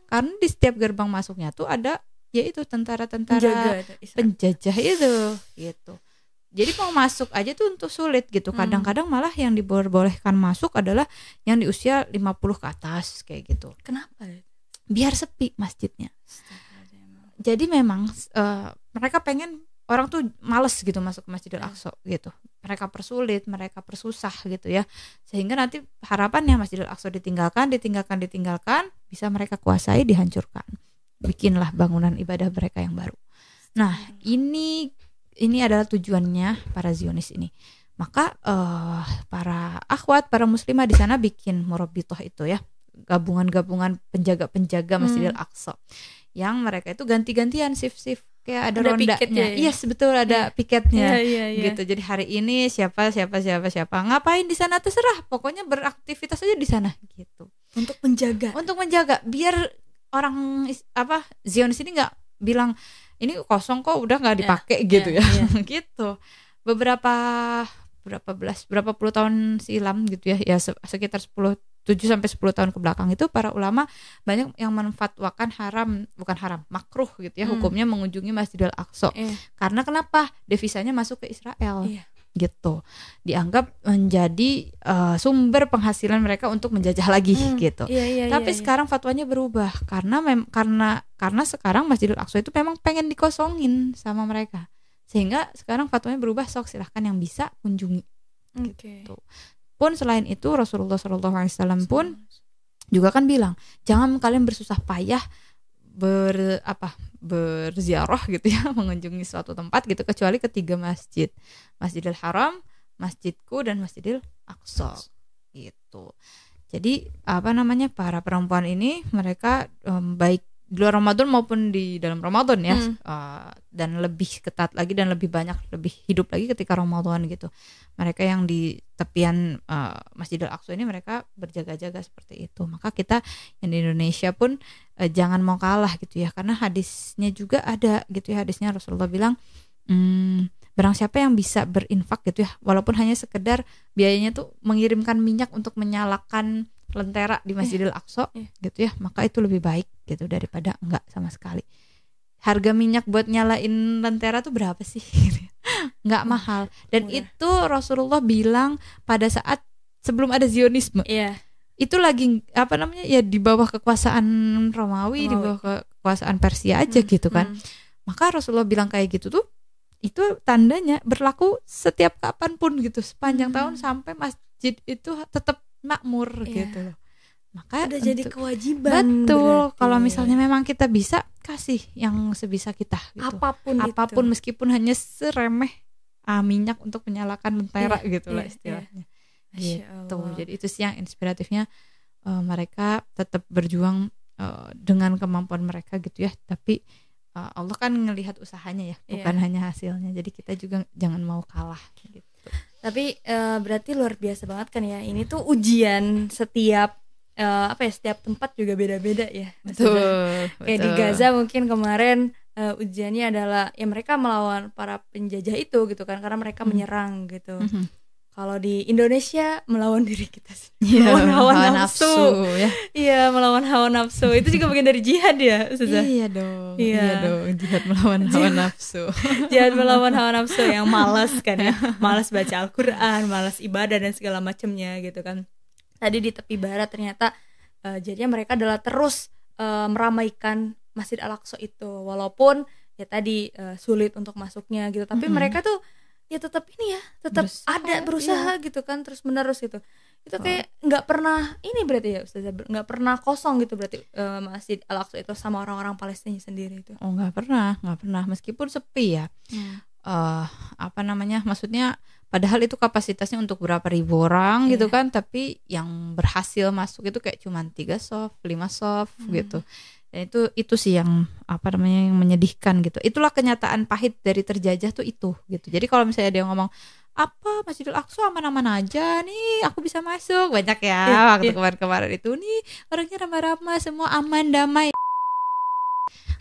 karena di setiap gerbang masuknya tuh ada yaitu tentara-tentara penjajah itu gitu. Jadi mau masuk aja tuh untuk sulit gitu. Kadang-kadang malah yang dibolehkan masuk adalah yang di usia 50 ke atas kayak gitu. Kenapa? Biar sepi masjidnya. Jadi memang mereka pengen orang tuh males gitu masuk ke Masjidil Aqsa gitu. Mereka persulit, mereka persusah gitu ya. Sehingga nanti harapannya Masjidil Aqsa ditinggalkan, bisa mereka kuasai, dihancurkan. Bikinlah bangunan ibadah mereka yang baru. Nah, ini adalah tujuannya para Zionis ini. Maka para akhwat, para muslimah di sana bikin murabbitoh itu ya, gabungan-gabungan penjaga-penjaga Masjidil Aqsa, yang mereka itu ganti-gantian shift kayak ada rondanya. Yes, betul, ada piketnya gitu. Jadi hari ini siapa ngapain di sana terserah, pokoknya beraktivitas aja di sana gitu. Untuk menjaga biar orang Zionis ini nggak bilang ini kosong kok, udah nggak dipakai gitu ya. Gitu. Berapa puluh tahun silam gitu ya sekitar 7 sampai 10 tahun ke belakang itu para ulama banyak yang menfatwakan makruh gitu ya, hukumnya mengunjungi Masjidil Aqsa. Karena kenapa? Devisanya masuk ke Israel. Gitu. Dianggap menjadi sumber penghasilan mereka untuk menjajah lagi gitu. Tapi sekarang fatwanya berubah karena sekarang Masjidil Aqsa itu memang pengen dikosongin sama mereka. Sehingga sekarang fatwanya berubah, sok silahkan yang bisa kunjungi. Gitu. Pun selain itu Rasulullah SAW pun juga kan bilang, jangan kalian bersusah payah berziarah gitu ya, mengunjungi suatu tempat gitu, kecuali ketiga masjid, Masjidil Haram, Masjidku, dan Masjidil Aqsa gitu. Jadi para perempuan ini mereka baik di luar Ramadan maupun di dalam Ramadan ya, dan lebih ketat lagi dan lebih banyak, lebih hidup lagi ketika Ramadan gitu. Mereka yang di tepian Masjidil Aqsa ini mereka berjaga-jaga seperti itu. Maka kita yang di Indonesia pun jangan mau kalah gitu ya, karena hadisnya juga ada gitu ya, hadisnya Rasulullah bilang barang siapa yang bisa berinfak gitu ya, walaupun hanya sekedar biayanya tuh mengirimkan minyak untuk menyalakan lentera di Masjidil Aqsa gitu ya, maka itu lebih baik gitu daripada enggak sama sekali. Harga minyak buat nyalain lentera tuh berapa sih? Nggak mahal. Dan itu Rasulullah bilang pada saat sebelum ada Zionisme. Itu lagi ya di bawah kekuasaan Romawi, di bawah kekuasaan Persia aja gitu kan. Maka Rasulullah bilang kayak gitu tuh, itu tandanya berlaku setiap kapanpun gitu, sepanjang tahun sampai masjid itu tetap makmur gitu. Maka udah jadi kewajiban. Betul. Kalau misalnya memang kita bisa, kasih yang sebisa kita gitu. Apapun meskipun hanya seremeh minyak untuk menyalakan lentera gitu lah istilahnya. Masya gitu. Allah. Jadi itu sih yang inspiratifnya, mereka tetap berjuang dengan kemampuan mereka gitu ya. Tapi Allah kan ngelihat usahanya ya, bukan hanya hasilnya. Jadi kita juga jangan mau kalah gitu. Tapi berarti luar biasa banget kan ya. Ini tuh ujian setiap setiap tempat juga beda-beda ya. Betul. Kayak di Gaza mungkin kemarin ujiannya adalah ya mereka melawan para penjajah itu gitu kan, karena mereka menyerang gitu. Kalau di Indonesia melawan diri kita sendiri, melawan hawa nafsu. Ya. Iya, melawan hawa nafsu. Itu juga bagian dari jihad ya, Ustazah? Iya dong, jihad melawan hawa nafsu. Jihad melawan hawa nafsu yang malas kan ya, malas baca Al-Quran, malas ibadah dan segala macamnya gitu kan. Tadi di tepi barat ternyata jadinya mereka adalah terus meramaikan Masjid Al-Aqsa itu, walaupun ya tadi sulit untuk masuknya gitu, tapi mereka tuh ya tetap berusaha gitu kan, terus menerus gitu. Itu kayak nggak pernah ini berarti ya Ustazah, nggak pernah kosong gitu berarti Masjid Al-Aqsa itu sama orang-orang Palestina sendiri itu. Oh nggak pernah meskipun sepi ya. Maksudnya padahal itu kapasitasnya untuk berapa ribu orang gitu kan, tapi yang berhasil masuk itu kayak cuma 3 soft, 5 soft gitu. Dan itu sih yang yang menyedihkan gitu. Itulah kenyataan pahit dari terjajah tuh itu gitu. Jadi kalau misalnya dia ngomong apa Masjidil Aqsa aman-aman aja nih, aku bisa masuk, banyak ya waktu kemarin-kemarin itu nih orangnya ramah-ramah, semua aman damai.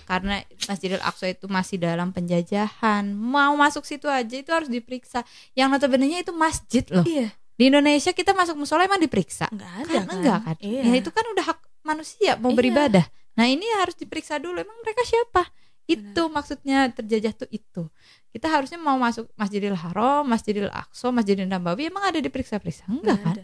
Karena Masjidil Aqsa itu masih dalam penjajahan, mau masuk situ aja itu harus diperiksa. Yang notabene-nya itu masjid loh. Iya. Di Indonesia kita masuk musola emang diperiksa? Enggak kan? Iya. Ya itu kan udah hak manusia mau beribadah. Nah ini harus diperiksa dulu, emang mereka siapa? Itu maksudnya terjajah tuh itu. Kita harusnya mau masuk Masjidil Haram, Masjidil Aqsa, Masjidil Nabawi emang ada diperiksa-periksa? Enggak kan?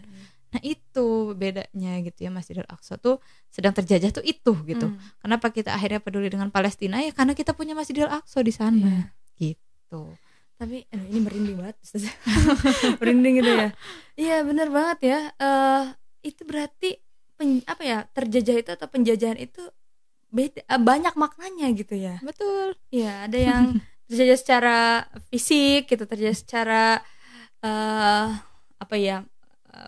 Nah itu bedanya gitu ya, Masjidil Aqsa tuh sedang terjajah tuh itu gitu. Kenapa kita akhirnya peduli dengan Palestina? Ya karena kita punya Masjidil Aqsa di sana gitu. Tapi ini merinding banget merinding gitu ya. Iya benar banget ya. Itu berarti terjajah itu atau penjajahan itu beda, banyak maknanya gitu ya. Betul. Iya, ada yang terjajah secara fisik gitu, terjajah secara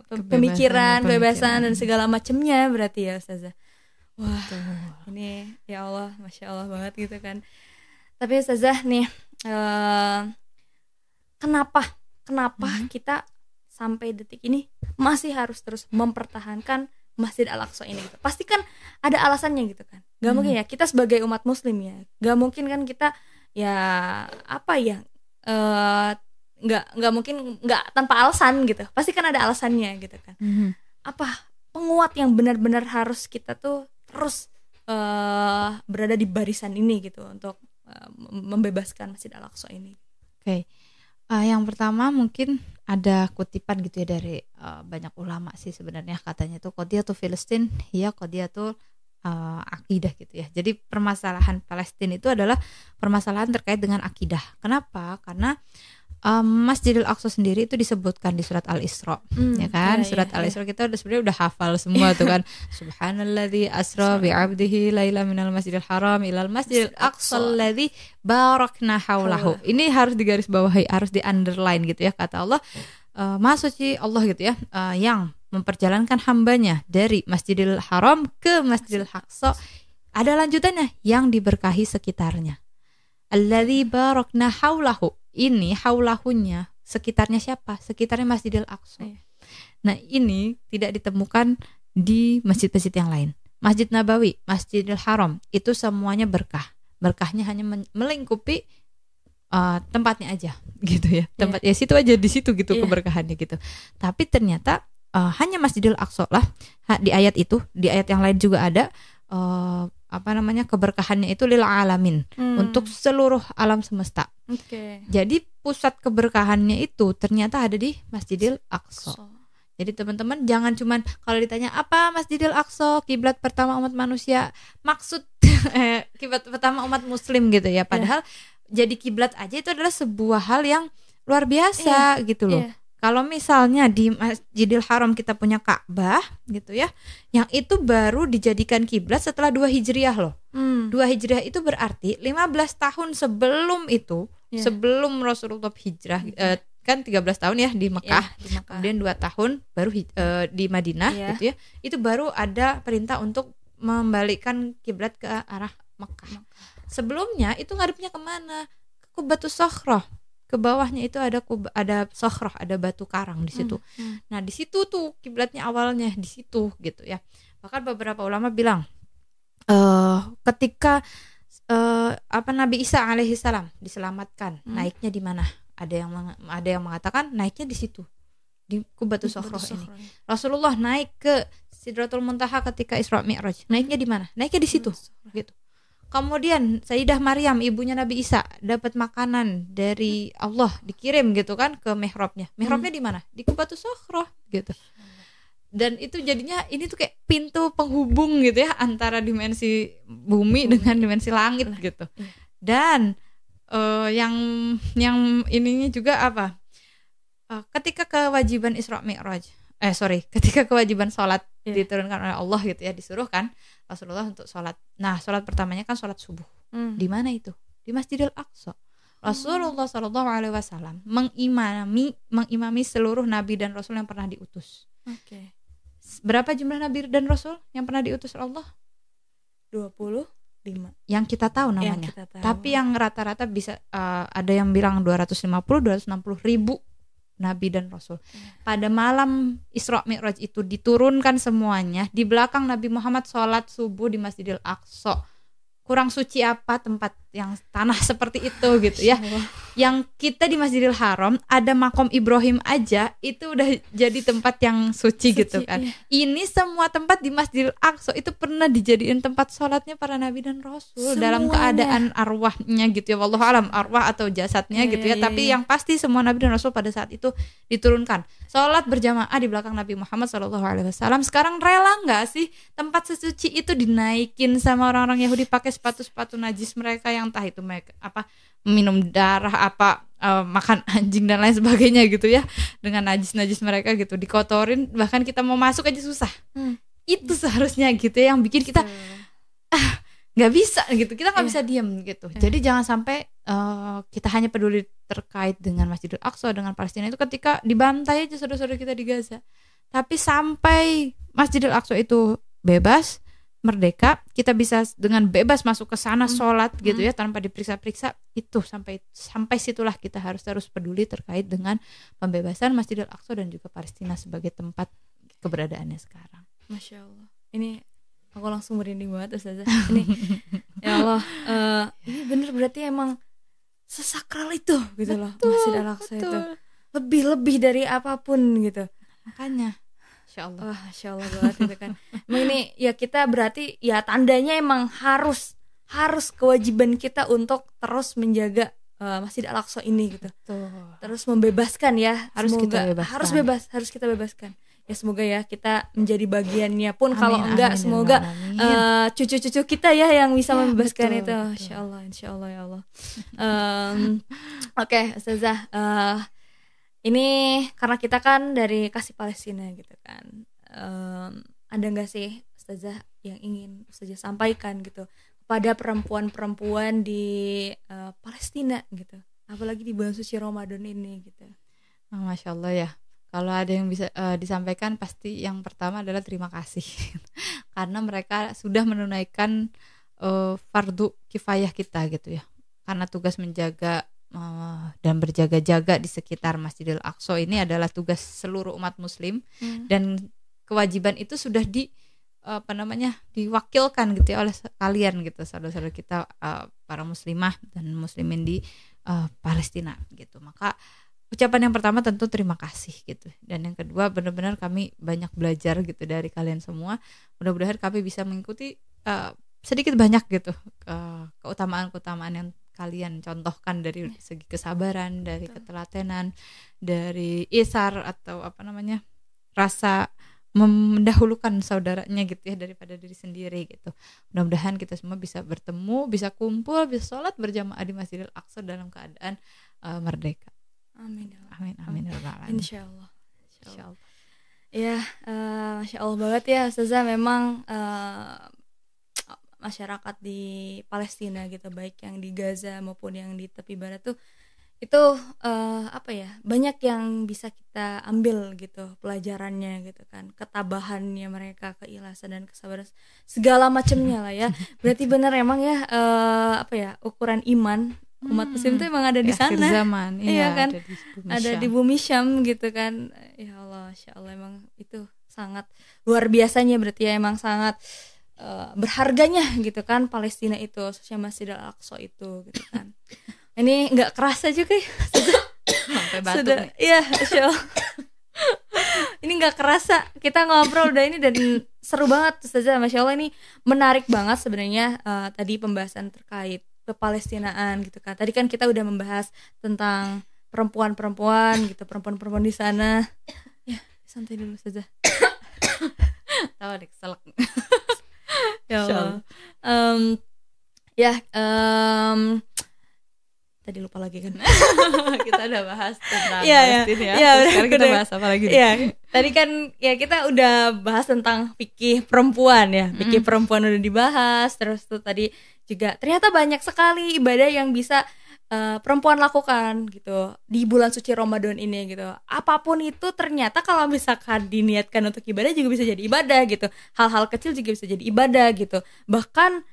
pemikiran, kebebasan dan segala macamnya berarti ya Ustazah. Wah, ini ya Allah, Masya Allah banget gitu kan. Tapi Ustazah nih, kenapa kita sampai detik ini masih harus terus mempertahankan Masjid Al-Aqsa ini gitu. Pasti kan ada alasannya gitu kan. Gak mungkin ya kita sebagai umat muslim ya, gak mungkin kan kita nggak mungkin nggak tanpa alasan gitu. Pasti kan ada alasannya gitu kan. Apa penguat yang benar-benar harus kita tuh terus berada di barisan ini gitu untuk membebaskan Masjid Al-Aqsa ini. Oke. Yang pertama mungkin ada kutipan gitu ya dari banyak ulama sih sebenarnya, katanya tuh qadiyatul Filistin ya qadiyatul akidah gitu ya. Jadi permasalahan Palestina itu adalah permasalahan terkait dengan akidah. Kenapa? Karena Masjidil Aqsa sendiri itu disebutkan di surat Al-Isra, ya kan? Surat Al-Isra kita sebenarnya udah hafal semua tuh kan. Subhanalladzi asra bi 'abdihi laila minal masjidil haram ilal masjidil aqsa alladzi barakna haulahu. Ini harus digarisbawahi, harus di-underline gitu ya, kata Allah. Maha suci Allah gitu ya, yang memperjalankan hambanya dari Masjidil Haram ke Masjidil Aqsa. Ada lanjutannya, yang diberkahi sekitarnya. Alladzi barakna haulahu. Ini haulahunya, sekitarnya siapa? Sekitarnya Masjidil Aqsa. Nah ini tidak ditemukan di masjid-masjid yang lain. Masjid Nabawi, Masjidil Haram, itu semuanya berkah. Berkahnya hanya melingkupi tempatnya aja gitu ya. Tempatnya situ aja, di situ gitu keberkahannya gitu. Tapi ternyata hanya Masjidil Aqsa lah di ayat itu, di ayat yang lain juga ada keberkahannya itu lil alamin, untuk seluruh alam semesta. Jadi pusat keberkahannya itu ternyata ada di Masjidil Aqsa. Jadi teman-teman jangan cuman kalau ditanya apa Masjidil Aqsa, kiblat pertama umat manusia, maksud kiblat pertama umat muslim gitu ya. Padahal jadi kiblat aja itu adalah sebuah hal yang luar biasa gitu loh. Kalau misalnya di Masjidil Haram kita punya Ka'bah gitu ya, yang itu baru dijadikan kiblat setelah 2 Hijriah loh. 2 Hijriah itu berarti 15 tahun sebelum itu, sebelum Rasulullah hijrah kan 13 tahun ya di Mekah, di Mekah. kemudian 2 tahun baru di Madinah gitu ya. Itu baru ada perintah untuk membalikkan kiblat ke arah Mekah. Sebelumnya itu ngadepnya kemana? Ke Kubatus Sokhroh. Ke bawahnya itu ada Sokhroh, ada batu karang di situ. Nah, di situ tuh kiblatnya awalnya di situ gitu ya. Bahkan beberapa ulama bilang ketika Nabi Isa alaihissalam diselamatkan, naiknya di mana? Ada yang mengatakan naiknya di situ, di Kubatus Sokhroh ini. Rasulullah naik ke Sidratul Muntaha ketika Isra Mi'raj. Naiknya di mana? Naiknya di situ, gitu. Kemudian Sayyidah Maryam, ibunya Nabi Isa, dapat makanan dari Allah, dikirim gitu kan ke mihrabnya. Mihrabnya di mana? Di Kubatus Sokhroh gitu. Dan itu jadinya ini tuh kayak pintu penghubung gitu ya antara dimensi bumi dengan dimensi langit gitu. Dan yang ininya juga apa? Ketika kewajiban Isra Mi'raj, ketika kewajiban sholat diturunkan oleh Allah gitu ya, disuruh kan Rasulullah untuk sholat. Nah, sholat pertamanya kan sholat subuh. Di mana itu? Di Masjidil Aqsa. Rasulullah SAW mengimami seluruh nabi dan rasul yang pernah diutus. Berapa jumlah nabi dan rasul yang pernah diutus Allah? 25. Yang kita tahu namanya. Tapi yang rata-rata bisa ada yang bilang 250-260 ribu nabi dan rasul. Pada malam Isra Mi'raj itu diturunkan semuanya. Di belakang Nabi Muhammad sholat subuh di Masjidil Aqsa. Kurang suci apa tempat yang tanah seperti itu gitu ya. Yang kita di Masjidil Haram ada makom Ibrahim aja itu udah jadi tempat yang suci gitu kan. Ini semua tempat di Masjidil Aqsa itu pernah dijadiin tempat sholatnya para nabi dan rasul. Semuanya. Dalam keadaan arwahnya gitu ya, wallahu alam, arwah atau jasadnya gitu ya. Tapi yang pasti semua nabi dan rasul pada saat itu diturunkan. Sholat berjamaah di belakang Nabi Muhammad SAW. Sekarang rela nggak sih tempat sesuci itu dinaikin sama orang-orang Yahudi pakai sepatu-sepatu najis mereka yang entah itu mereka minum darah makan anjing dan lain sebagainya gitu ya, dengan najis-najis mereka gitu dikotorin, bahkan kita mau masuk aja susah. Itu seharusnya gitu ya, yang bikin kita nggak bisa gitu, kita nggak bisa diem gitu. Jadi jangan sampai kita hanya peduli terkait dengan Masjidil Aqsa, dengan Palestina itu ketika dibantai aja saudara-saudara kita di Gaza, tapi sampai Masjidil Aqsa itu bebas, merdeka, kita bisa dengan bebas masuk ke sana sholat gitu ya tanpa diperiksa-periksa, itu sampai situlah kita harus terus peduli terkait dengan pembebasan Masjidil Aqsa dan juga Palestina sebagai tempat keberadaannya sekarang. Masya Allah, ini aku langsung merinding banget Ustazah. Ini ya Allah, ini bener berarti emang sesakral itu gitu loh Masjidil Aqsa itu, lebih dari apapun gitu. Makanya Masya Allah. Masya Allah banget gitu kan. Emang ini ya kita berarti ya tandanya emang harus kewajiban kita untuk terus menjaga Masjid Al-Aqsa ini gitu. Betul. Terus membebaskan ya. Harus kita bebaskan. Ya semoga ya kita menjadi bagiannya pun, kalau enggak semoga cucu-cucu kita ya yang bisa membebaskan itu. Insyaallah ya Allah. Oke, Ustazah, ini karena kita kan dari Kasih Palestina gitu kan, ada nggak sih Ustazah yang ingin Ustazah sampaikan gitu kepada perempuan-perempuan di Palestina gitu, apalagi di bulan suci Ramadan ini gitu? Masya Allah ya, kalau ada yang bisa disampaikan pasti yang pertama adalah terima kasih karena mereka sudah menunaikan fardu kifayah kita gitu ya, karena tugas menjaga dan berjaga-jaga di sekitar Masjidil Aqsa ini adalah tugas seluruh umat muslim, dan kewajiban itu sudah diwakilkan gitu ya oleh kalian gitu, saudara-saudara kita para muslimah dan muslimin di Palestina gitu. Maka ucapan yang pertama tentu terima kasih gitu, dan yang kedua benar-benar kami banyak belajar gitu dari kalian semua. Mudah-mudahan kami bisa mengikuti sedikit banyak gitu keutamaan-keutamaan yang kalian contohkan dari segi kesabaran, dari ketelatenan, dari isar atau rasa mendahulukan saudaranya gitu ya daripada diri sendiri gitu. Mudah-mudahan kita semua bisa bertemu, bisa kumpul, bisa sholat berjamaah di Masjidil Aqsa dalam keadaan merdeka. Amin. Insyaallah. Ya, Masya Allah banget ya Ustazah. Memang masyarakat di Palestina gitu, baik yang di Gaza maupun yang di tepi barat tuh itu apa ya, banyak yang bisa kita ambil gitu pelajarannya gitu kan, ketabahannya mereka, keikhlasan dan kesabaran segala macamnya lah ya. Berarti benar emang ya, apa ya, ukuran iman umat muslim itu emang ada di akhir sana. zaman, Iya kan, ada di bumi ada di Syam. bumi Syam gitu kan. Ya Allah, Masya Allah, emang itu sangat luar biasanya, berarti ya emang sangat berharganya gitu kan Palestina itu, khususnya Masjid Al-Aqsa itu gitu kan. Ini nggak kerasa juga ya, Sampai batuk sudah nih. ya, Masya Allah. Ini nggak kerasa kita ngobrol udah ini, dan seru banget Ustazah, Masya Allah, ini menarik banget sebenarnya. Tadi pembahasan terkait kepalestinaan gitu kan. Tadi kan kita udah membahas tentang perempuan-perempuan gitu, perempuan-perempuan di sana. Ya, santai dulu Ustazah. Tahu deh keselak. Ya Allah. Tadi lupa lagi kan. Kita udah bahas tentang Iya, Palestina ya. iya, Terus sekarang kita udah. bahas apa lagi nih? Iya, tadi kan ya kita udah bahas tentang fikih perempuan ya. Fikih perempuan udah dibahas, terus tuh tadi juga ternyata banyak sekali ibadah yang bisa perempuan lakukan gitu di bulan suci Ramadan ini gitu. Apapun itu ternyata kalau misalkan diniatkan untuk ibadah juga bisa jadi ibadah gitu. Hal-hal kecil juga bisa jadi ibadah gitu. Bahkan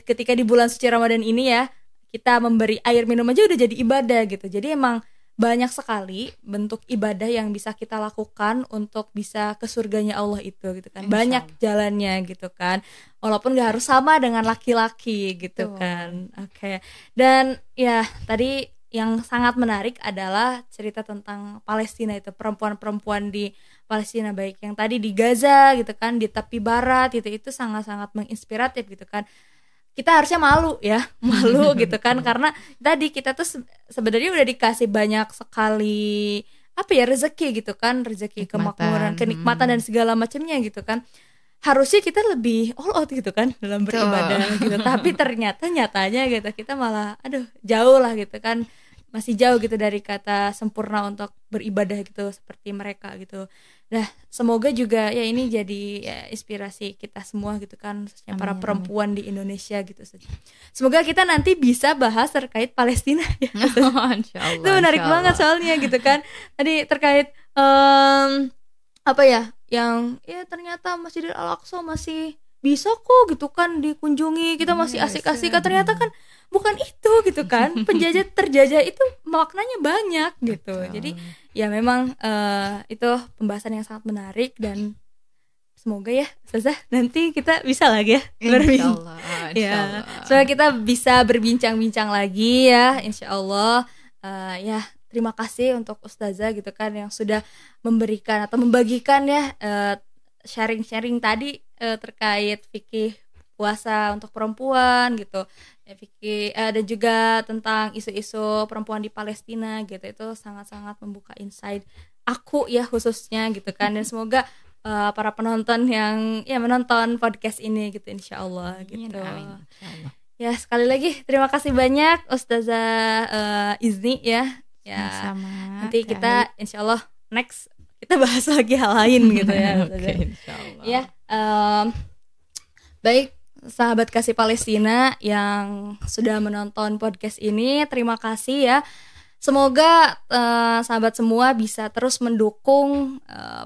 ketika di bulan suci Ramadan ini ya, kita memberi air minum aja udah jadi ibadah gitu. Jadi emang banyak sekali bentuk ibadah yang bisa kita lakukan untuk bisa ke surganya Allah itu gitu kan. Banyak jalannya gitu kan. Walaupun gak harus sama dengan laki-laki gitu kan. Oke. Dan ya tadi yang sangat menarik adalah cerita tentang Palestina itu, perempuan-perempuan di Palestina, baik yang tadi di Gaza gitu kan, di tepi barat itu sangat-sangat menginspiratif gitu kan. Kita harusnya malu ya, malu gitu kan, karena tadi kita tuh sebenarnya udah dikasih banyak sekali apa ya, rezeki gitu kan, rezeki kemakmuran, kenikmatan dan segala macamnya gitu kan. Harusnya kita lebih all out gitu kan dalam beribadah gitu, tapi ternyata nyatanya gitu kita malah jauh lah gitu kan, masih jauh gitu dari kata sempurna untuk beribadah gitu seperti mereka gitu. Nah, semoga juga ya ini jadi ya, inspirasi kita semua gitu kan, khususnya para perempuan di Indonesia gitu saja. Semoga kita nanti bisa bahas terkait Palestina ya. Insyaallah, itu menarik banget soalnya gitu kan. Tadi terkait apa ya, yang ya ternyata Masjidil Al-Aqsa masih bisa kok gitu kan dikunjungi, kita masih asik-asik, ternyata kan bukan itu gitu kan. Penjajah terjajah itu maknanya banyak gitu. Jadi ya memang itu pembahasan yang sangat menarik, dan semoga ya Ustazah nanti kita bisa lagi ya Insyaallah. Ya, semoga kita bisa berbincang-bincang lagi ya, insyaallah. Ya, terima kasih untuk Ustazah gitu kan yang sudah memberikan atau membagikan ya sharing-sharing tadi terkait fikih puasa untuk perempuan gitu ya, fikih dan juga tentang isu-isu perempuan di Palestina gitu. Itu sangat-sangat membuka insight aku ya khususnya gitu kan, dan semoga para penonton yang ya menonton podcast ini gitu, insyaallah gitu. Amin, insyaallah. Ya, sekali lagi terima kasih banyak Ustazah Izni ya. Ya, sama nanti kita insyaallah next kita bahas lagi hal lain gitu ya. Oke, insyaallah. Ya, baik sahabat Kasih Palestina yang sudah menonton podcast ini, terima kasih ya. Semoga sahabat semua bisa terus mendukung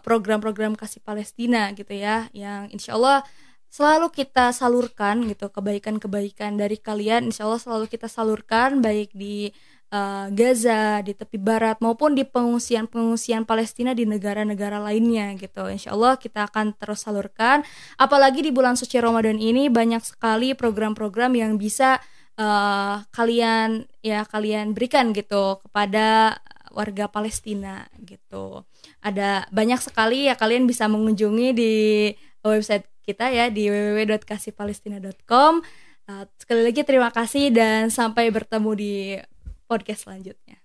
program-program Kasih Palestina gitu ya, yang insyaallah selalu kita salurkan gitu, kebaikan-kebaikan dari kalian insyaallah selalu kita salurkan, baik di Gaza, di tepi barat, maupun di pengungsian Palestina di negara-negara lainnya gitu. Insyaallah kita akan terus salurkan. Apalagi di bulan suci Ramadan ini banyak sekali program-program yang bisa kalian berikan gitu kepada warga Palestina gitu. Ada banyak sekali ya, kalian bisa mengunjungi di website kita ya di www.kasihpalestina.com. Sekali lagi terima kasih dan sampai bertemu di podcast selanjutnya.